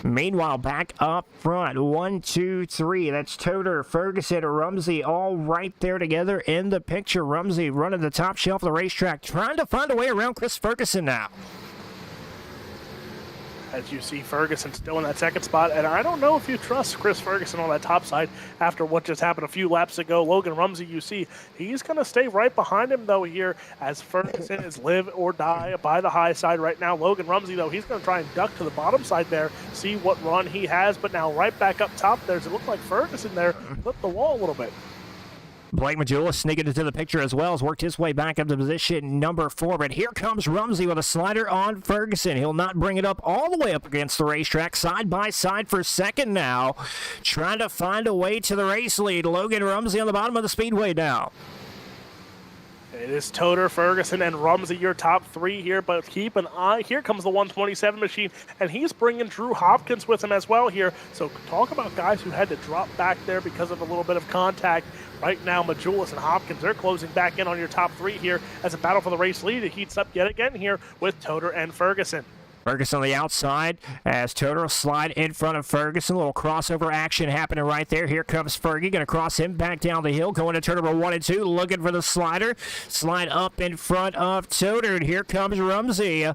Meanwhile, back up front, 1, 2, 3. That's Toder, Ferguson, Rumsey, all right there together in the picture. Rumsey running the top shelf of the racetrack, trying to find a way around Chris Ferguson now. As you see Ferguson still in that 2nd spot, and I don't know if you trust Chris Ferguson on that top side after what just happened a few laps ago. Logan Rumsey, you see, he's going to stay right behind him, though, here, as Ferguson is live or die by the high side right now. Logan Rumsey, though, he's going to try and duck to the bottom side there, see what run he has, but now right back up top there, it looked like Ferguson there flipped the wall a little bit. Blake Majulis sneaking into the picture as well, has worked his way back up to position number 4. But here comes Rumsey with a slider on Ferguson. He'll not bring it up all the way up against the racetrack. Side by side for 2nd now. Trying to find a way to the race lead. Logan Rumsey on the bottom of the speedway now. It is Toder, Ferguson, and Rumsey, your top 3 here, but keep an eye. Here comes the 127 machine, and he's bringing Drew Hopkins with him as well here. So talk about guys who had to drop back there because of a little bit of contact. Right now, Majulis and Hopkins, they're closing back in on your top 3 here as a battle for the race lead. It heats up yet again here with Toder and Ferguson. Ferguson on the outside as Toder will slide in front of Ferguson. A little crossover action happening right there. Here comes Fergie, going to cross him back down the hill, going to turn number 1 and 2, looking for the slider. Slide up in front of Toder, and here comes Rumsey.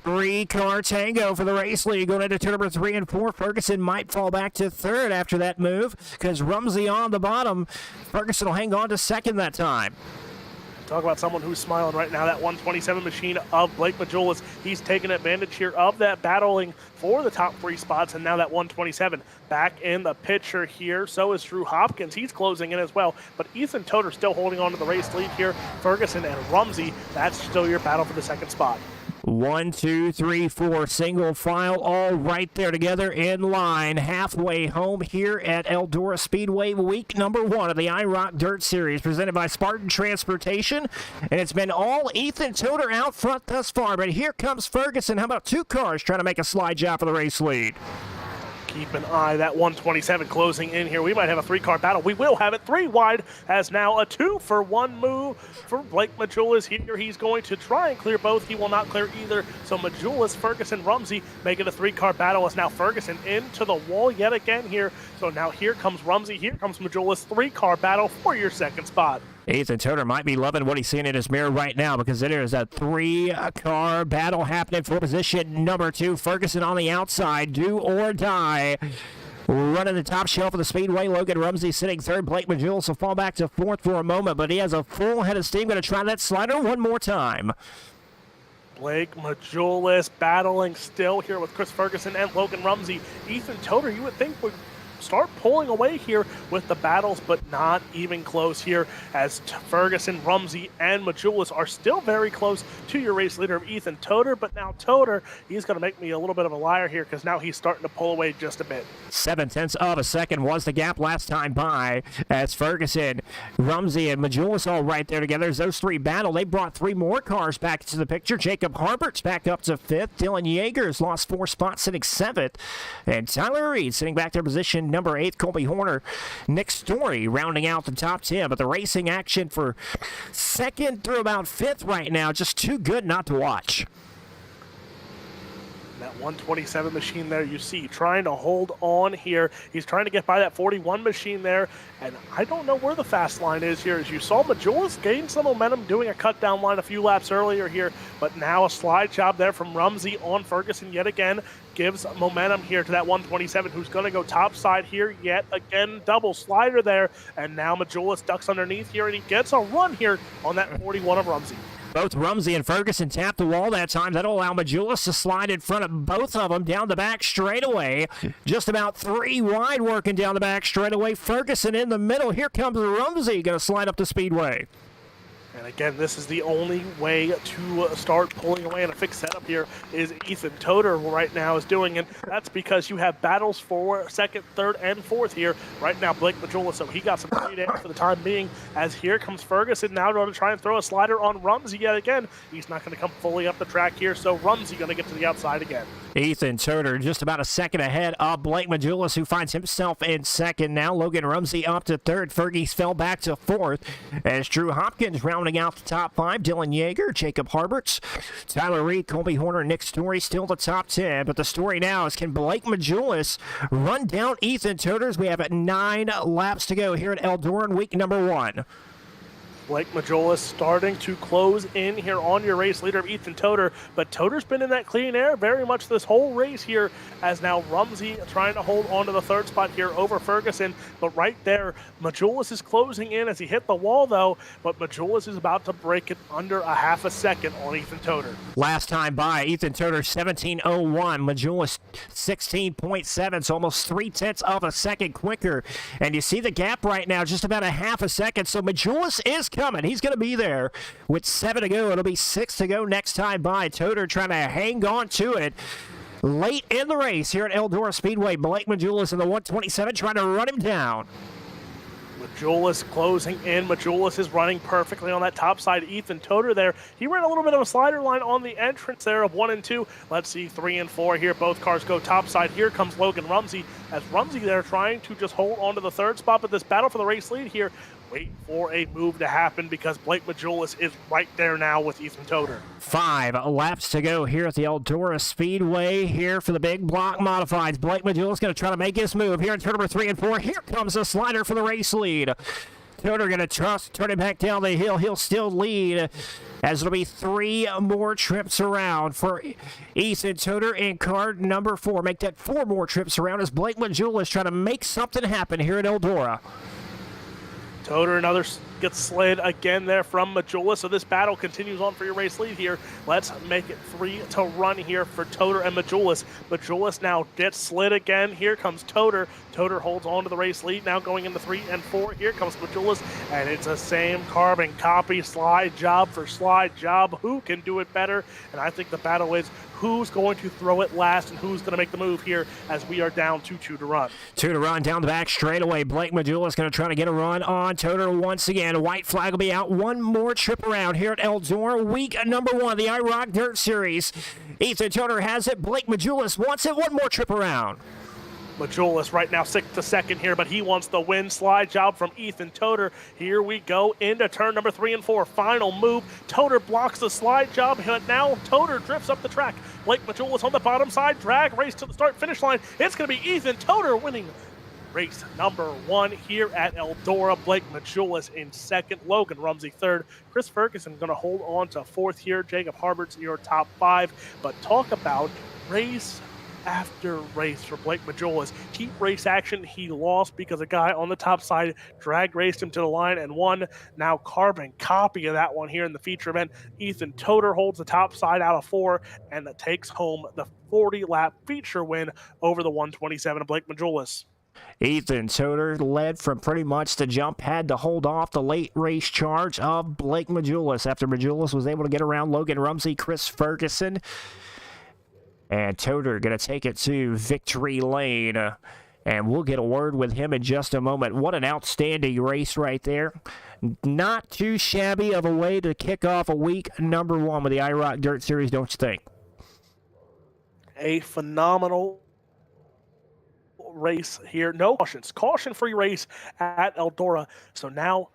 3-car tango for the race lead, going into turn number 3 and 4. Ferguson might fall back to 3rd after that move, because Rumsey on the bottom. Ferguson will hang on to 2nd that time. Talk about someone who's smiling right now, that 127 machine of Blake Majulis. He's taking advantage here of that battling for the top 3 spots, and now that 127 back in the picture here. So is Drew Hopkins. He's closing in as well, but Ethan Toder still holding on to the race lead here. Ferguson and Rumsey, that's still your battle for the 2nd spot. 1, 2, 3, 4, single file, all right there together in line. Halfway home here at Eldora Speedway, week number 1 of the IROC Dirt Series, presented by Spartan Transportation. And it's been all Ethan Toder out front thus far, but here comes Ferguson. How about 2 cars trying to make a slide job for the race lead? Keep an eye, that 127 closing in here. We might have a 3-car battle. We will have it 3 wide, as now a 2-for-1 move for Blake Majulis here. He's going to try and clear both. He will not clear either. So Majulis, Ferguson, Rumsey make it a 3-car battle, as now Ferguson into the wall yet again here. So now here comes Rumsey, here comes Majulis. 3-car battle for your 2nd spot. Ethan Toder might be loving what he's seeing in his mirror right now, because there is a 3-car battle happening for position number 2. Ferguson on the outside, do or die. running the top shelf of the speedway. Logan Rumsey sitting third. Blake Majulis will fall back to fourth for a moment, but he has a full head of steam. Going to try that slider one more time. Blake Majulis battling still here with Chris Ferguson and Logan Rumsey. Ethan Toder, you would think, would start pulling away here with the battles, but not even close here as Ferguson, Rumsey, and Majulis are still very close to your race leader of Ethan Toder, but now Toder, he's going to make me a little bit of a liar here because now he's starting to pull away just a bit. 0.7 of a second was the gap last time by as Ferguson, Rumsey, and Majulis all right there together. As those three battle, they brought three more cars back into the picture. Jacob Harbert's back up to fifth. Dylan Yeager's lost 4 spots, sitting seventh. And Tyler Reed sitting back there position number 8. Colby Horner, Nick Story rounding out the top 10. But the racing action for second through about fifth right now, just too good not to watch. That 127 machine there you see trying to hold on here. He's trying to get by that 41 machine there, and I don't know where the fast line is here. As you saw, Majulis gain some momentum doing a cut down line a few laps earlier here, but now a slide job there from Rumsey on Ferguson yet again gives momentum here to that 127 who's going to go top side here yet again. Double slider there, and now Majulis ducks underneath here and he gets a run here on that 41 of Rumsey. Both Rumsey and Ferguson tapped the wall that time. That'll allow Majulis to slide in front of both of them down the back straightaway. Just about 3 wide working down the back straightaway. Ferguson in the middle. Here comes Rumsey, going to slide up the speedway. And again, this is the only way to start pulling away in a fixed setup here is Ethan Toder right now is doing it. That's because you have battles for second, third, and fourth here. Right now, Blake Majulis, so he got some great air for the time being as here comes Ferguson now going to try and throw a slider on Rumsey yet again. He's not going to come fully up the track here, so Rumsey going to get to the outside again. Ethan Toder just about a second ahead of Blake Majulis, who finds himself in second now. Logan Rumsey up to third. Fergie fell back to fourth as Drew Hopkins rounding out the top 5. Dylan Yeager, Jacob Harberts, Tyler Reed, Colby Horner, Nick Story still the top 10. But the story now is, can Blake Majulis run down Ethan Toder? We have 9 laps to go here at Eldora in week number 1. Blake Majulis starting to close in here on your race leader of Ethan Toder, but Toder's been in that clean air very much this whole race here as now Rumsey trying to hold on to the third spot here over Ferguson, but right there Majulis is closing in as he hit the wall though, but Majulis is about to break it under a half a second on Ethan Toder. Last time by, Ethan Toder 17.01, Majulis 16.7, so almost 0.3 of a second quicker, and you see the gap right now just about a half a second, so Majulis is coming. He's going to be there with 7 to go. It'll be 6 to go next time by. Toder trying to hang on to it late in the race here at Eldora Speedway. Blake Majulis in the 127 trying to run him down. Majulis closing in. Majulis is running perfectly on that top side. Ethan Toder there. He ran a little bit of a slider line on the entrance there of 1 and 2. Let's see 3 and 4 here. Both cars go top side. Here comes Logan Rumsey as Rumsey there trying to just hold on to the third spot. But this battle for the race lead here, wait for a move to happen because Blake Majulis is right there now with Ethan Toder. 5 laps to go here at the Eldora Speedway here for the big block modifieds. Blake Majulis going to try to make his move here in turn number 3 and 4. Here comes the slider for the race lead. Toder going to turn it back down the hill. He'll still lead as it'll be 3 more trips around for Ethan Toder in car number 4. Make that 4 more trips around as Blake Majulis trying to make something happen here at Eldora. Toder another gets slid again there from Majulis. So this battle continues on for your race lead here. Let's make it 3 to run here for Toder and Majulis. Majulis now gets slid again. Here comes Toder. Toder holds on to the race lead now going into 3 and 4. Here comes Majulis, and it's the same carbon copy, slide job for slide job. Who can do it better? And I think the battle is who's going to throw it last and who's going to make the move here as we are down to 2 to run. 2 to run down the back straightaway. Blake Majulis going to try to get a run on Toder once again. A white flag will be out. 1 more trip around here at Eldora, week number 1 of the IROC Dirt Series. Ethan Toder has it. Blake Majulis wants it. 1 more trip around. Majulis right now 6th to 2nd here, but he wants the win. Slide job from Ethan Toder. Here we go into turn number 3 and 4. Final move. Toder blocks the slide job, but now Toder drifts up the track. Blake Majulis on the bottom side. Drag race to the start-finish line. It's going to be Ethan Toder winning race number 1 here at Eldora. Blake Majulis in 2nd. Logan Rumsey 3rd. Chris Ferguson going to hold on to 4th here. Jacob Harbert's your top 5. But talk about race after race for Blake Majolas. Heat race action, he lost because a guy on the top side drag raced him to the line and won. Now carbon copy of that one here in the feature event. Ethan Toder holds the top side out of 4 and takes home the 40-lap feature win over the 127 of Blake Majolas. Ethan Toder led from pretty much the jump, had to hold off the late race charge of Blake Majolas after Majolas was able to get around Logan Rumsey, Chris Ferguson. And Toder going to take it to victory lane. And we'll get a word with him in just a moment. What an outstanding race right there. Not too shabby of a way to kick off a week number 1 with the IROC Dirt Series, don't you think? A phenomenal race here. No cautions. Caution-free race at Eldora. So now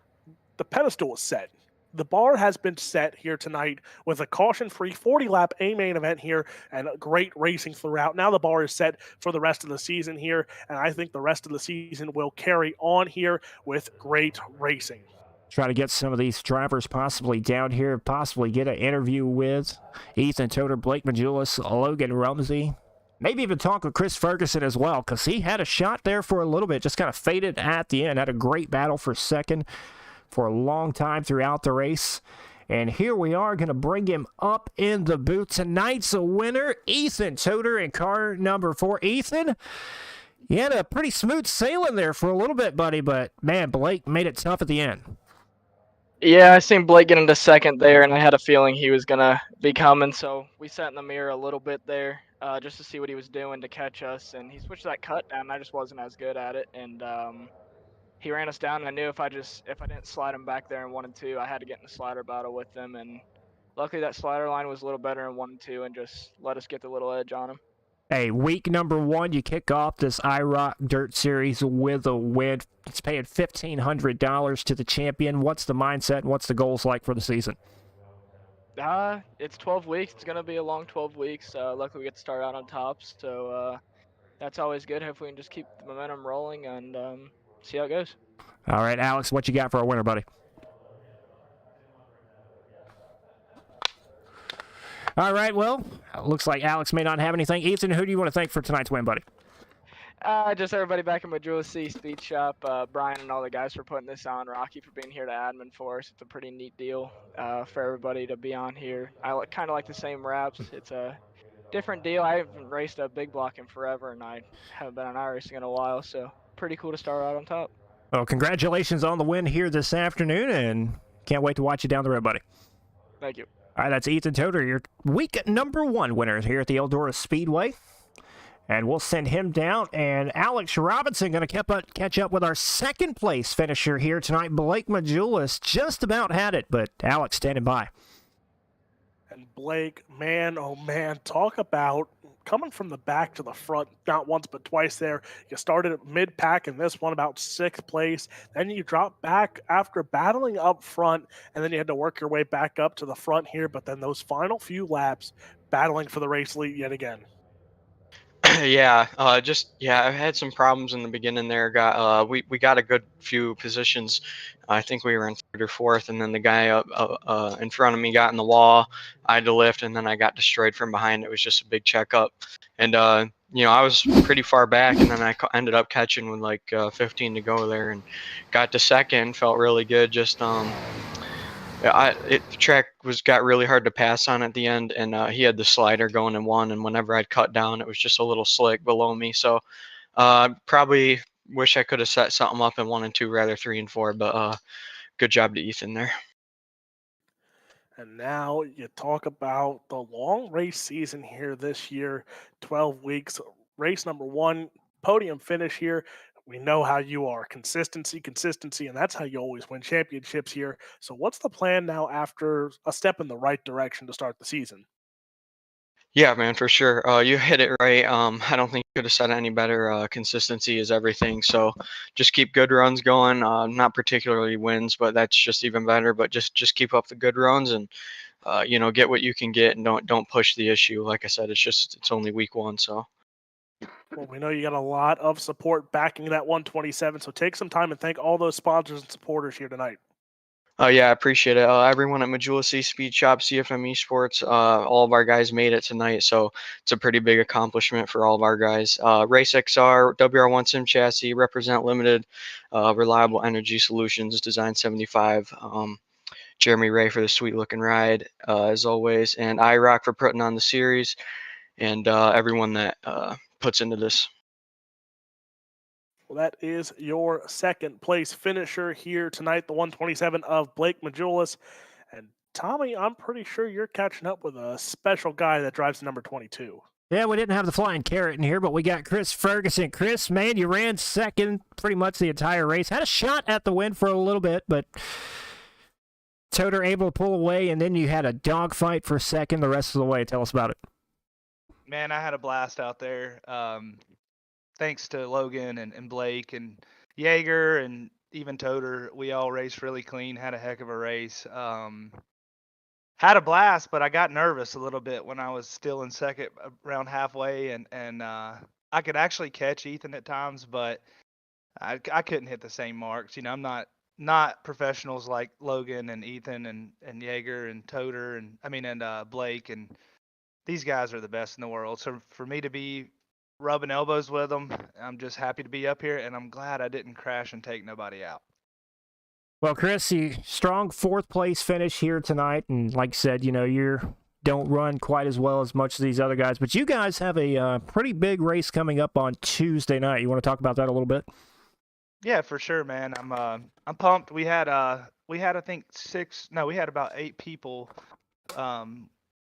the pedestal is set. The bar has been set here tonight with a caution-free 40-lap A-main event here and great racing throughout. Now the bar is set for the rest of the season here, and I think the rest of the season will carry on here with great racing. Try to get some of these drivers possibly down here, possibly get an interview with Ethan Toder, Blake Majolas, Logan Rumsey. Maybe even talk with Chris Ferguson as well, because he had a shot there for a little bit, just kind of faded at the end. Had a great battle for second for a long time throughout the race. And here we are going to bring him up in the booth. Tonight's a winner, Ethan Toder in car number 4. Ethan, you had a pretty smooth sailing there for a little bit, buddy, but man, Blake made it tough at the end. Yeah, I seen Blake get into second there, and I had a feeling he was going to be coming, so we sat in the mirror a little bit there just to see what he was doing to catch us, and he switched that cut down, and I just wasn't as good at it, and he ran us down, and I knew if I didn't slide him back there in 1 and 2, I had to get in a slider battle with him, and luckily that slider line was a little better in 1 and 2 and just let us get the little edge on him. Hey, week number 1, you kick off this IROC Dirt Series with a win. It's paying $1,500 to the champion. What's the mindset and what's the goals like for the season? It's 12 weeks. It's going to be a long 12 weeks. Luckily, we get to start out on top, so that's always good. Hopefully, we can just keep the momentum rolling and see how it goes. All right, Alex, what you got for our winner, buddy? All right, well, looks like Alex may not have anything. Ethan, who do you want to thank for tonight's win, buddy? Just everybody back in Majola C Speed Shop, Brian and all the guys for putting this on, Rocky for being here to admin for us. It's a pretty neat deal for everybody to be on here. I kind of like the same wraps. It's a different deal. I haven't raced a big block in forever, and I haven't been on iRacing in a while, so pretty cool to start out on top. Well, congratulations on the win here this afternoon, and can't wait to watch you down the road, buddy. Thank you. All right, that's Ethan Toder, your week number 1 winner here at the Eldora Speedway. And we'll send him down. And Alex Robinson going to catch up with our second place finisher here tonight. Blake Majolas just about had it, but Alex standing by. And Blake, man, oh man, talk about coming from the back to the front, not once but twice there. You started at mid-pack in this one, about 6th place. Then you dropped back after battling up front, and then you had to work your way back up to the front here. But then those final few laps, battling for the race lead yet again. Yeah, I had some problems in the beginning there. We got a good few positions. I think we were in 3rd or 4th, and then the guy up in front of me got in the wall. I had to lift, and then I got destroyed from behind. It was just a big checkup, and I was pretty far back, and then I ended up catching with like 15 to go there, and got to second. Felt really good. Just the track got really hard to pass on at the end, and he had the slider going in 1, and whenever I'd cut down, it was just a little slick below me. So probably wish I could have set something up in 1 and 2 rather 3 and 4, but good job to Ethan there. And now you talk about the long race season here this year, 12 weeks, race number 1, podium finish here. We know how you are. Consistency, and that's how you always win championships here. So what's the plan now after a step in the right direction to start the season? Yeah, man, for sure. You hit it right. I don't think you could have said it any better. Consistency is everything. So just keep good runs going. Not particularly wins, but that's just even better. But just keep up the good runs and get what you can get, and don't push the issue. Like I said, it's only week 1, so. Well, we know you got a lot of support backing that 127, so take some time and thank all those sponsors and supporters here tonight. Oh yeah, I appreciate it. Everyone at Majula C Speed Shop, CFM Esports, all of our guys made it tonight, so it's a pretty big accomplishment for all of our guys. Race XR, WR1 Sim Chassis, Represent Limited, Reliable Energy Solutions, Design 75, Jeremy Ray for the sweet looking ride, as always, and IROC for putting on the series, and everyone that puts into this. Well, that is your second place finisher here tonight, the 127 of Blake Majulis. And Tommy, I'm pretty sure you're catching up with a special guy that drives the number 22. Yeah, we didn't have the flying carrot in here, but we got Chris Ferguson. Chris, man, you ran second pretty much the entire race. Had a shot at the win for a little bit, but Toter able to pull away, and then you had a dogfight for second the rest of the way. Tell us about it. Man, I had a blast out there. Thanks to Logan and Blake and Jaeger and even Toter. We all raced really clean, had a heck of a race. Had a blast, but I got nervous a little bit when I was still in second around halfway, and I could actually catch Ethan at times, but I couldn't hit the same marks. You know, I'm not professionals like Logan and Ethan and Jaeger and Toter and Blake, and these guys are the best in the world. So for me to be rubbing elbows with them, I'm just happy to be up here, and I'm glad I didn't crash and take nobody out. Well, Chris, you strong fourth place finish here tonight, and like I said, you know, you don't run quite as well as much as these other guys, but you guys have a pretty big race coming up on Tuesday night. You want to talk about that a little bit? Yeah, for sure, man. I'm pumped. We had I think we had about 8 people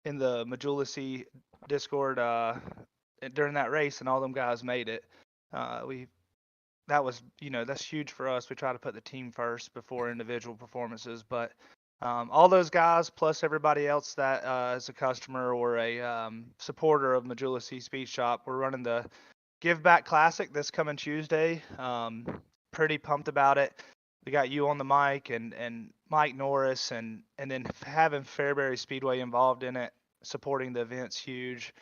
in the Majulisi Discord during that race, and all them guys made it. That was, that's huge for us. We try to put the team first before individual performances, but all those guys plus everybody else that is a customer or a supporter of Majulisi Speed Shop, we're running the Give Back Classic this coming Tuesday. Pretty pumped about it. We got you on the mic and Mike Norris, and then having Fairbury Speedway involved in it, supporting the event's huge.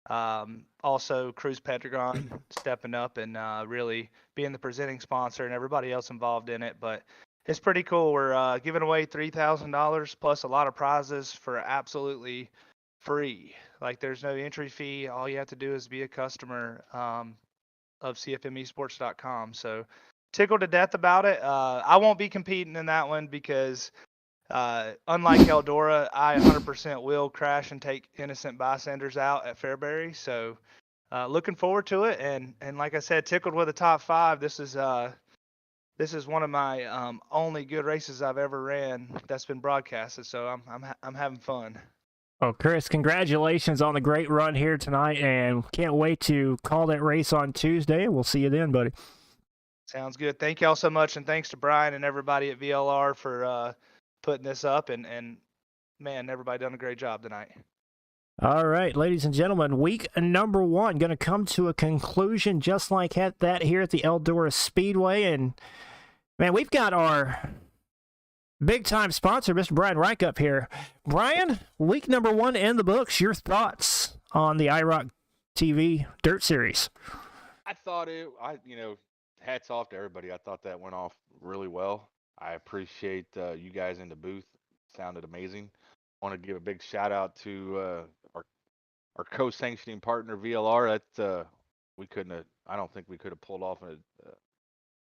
Also Cruz Petragon stepping up and really being the presenting sponsor, and everybody else involved in it. But it's pretty cool. We're giving away $3,000 plus a lot of prizes for absolutely free. Like, there's no entry fee. All you have to do is be a customer of CFMesports.com. So tickled to death about it. I won't be competing in that one because unlike Eldora, I 100% will crash and take innocent bystanders out at Fairbury. So looking forward to it. And like I said, tickled with the top 5. This is one of my only good races I've ever ran that's been broadcasted. So I'm having fun. Well, Chris, congratulations on the great run here tonight, and can't wait to call that race on Tuesday. We'll see you then, buddy. Sounds good. Thank y'all so much, and thanks to Brian and everybody at VLR for putting this up, and man, everybody done a great job tonight. All right, ladies and gentlemen, week number 1 going to come to a conclusion just like that here at the Eldora Speedway. And, man, we've got our big-time sponsor, Mr. Brian Reich, up here. Brian, week number 1 in the books. Your thoughts on the IROC TV Dirt Series? I thought hats off to everybody. I thought that went off really well. I appreciate you guys in the booth. Sounded amazing. I want to give a big shout out to our co-sanctioning partner VLR. That I don't think we could have pulled off an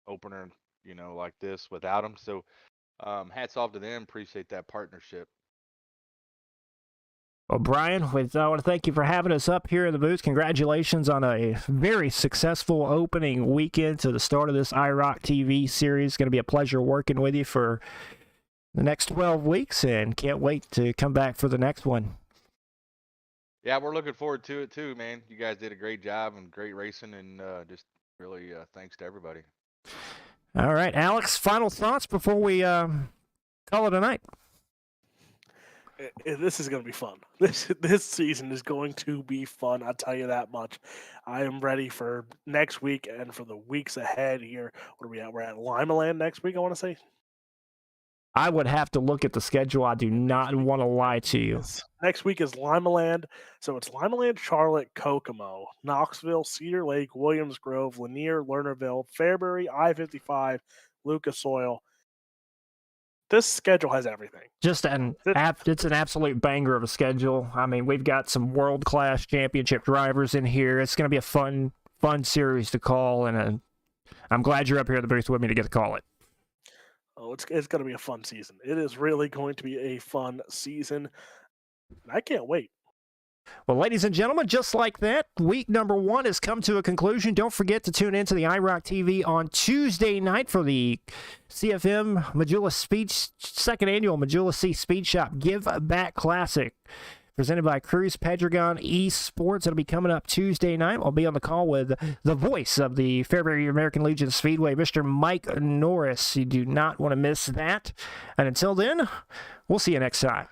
opener, like this without them. So hats off to them. Appreciate that partnership. Well, Brian, I want to thank you for having us up here in the booth. Congratulations on a very successful opening weekend to the start of this IROC TV series. It's going to be a pleasure working with you for the next 12 weeks, and can't wait to come back for the next one. Yeah, we're looking forward to it too, man. You guys did a great job and great racing, and just really thanks to everybody. All right, Alex, final thoughts before we call it a night? This is going to be fun. This season is going to be fun. I'll tell you that much. I am ready for next week and for the weeks ahead here. What are we at? We're at Limaland next week, I want to say. I would have to look at the schedule. I do not want to lie to you. Next week is Limaland. So it's Limaland, Charlotte, Kokomo, Knoxville, Cedar Lake, Williams Grove, Lanier, Lernerville, Fairbury, I-55, Lucas Oil. This schedule has everything. Just it's an absolute banger of a schedule. I mean, we've got some world-class championship drivers in here. It's going to be a fun series to call, and I'm glad you're up here at the booth with me to get to call it. Oh, it's going to be a fun season. It is really going to be a fun season. And I can't wait. Well, ladies and gentlemen, just like that, week number 1 has come to a conclusion. Don't forget to tune into the IROC TV on Tuesday night for the CFM Missoula second annual Missoula C Speed Shop Give Back Classic, presented by Cruise Pedregon Esports. It'll be coming up Tuesday night. I'll be on the call with the voice of the Fairbury American Legion Speedway, Mr. Mike Norris. You do not want to miss that. And until then, we'll see you next time.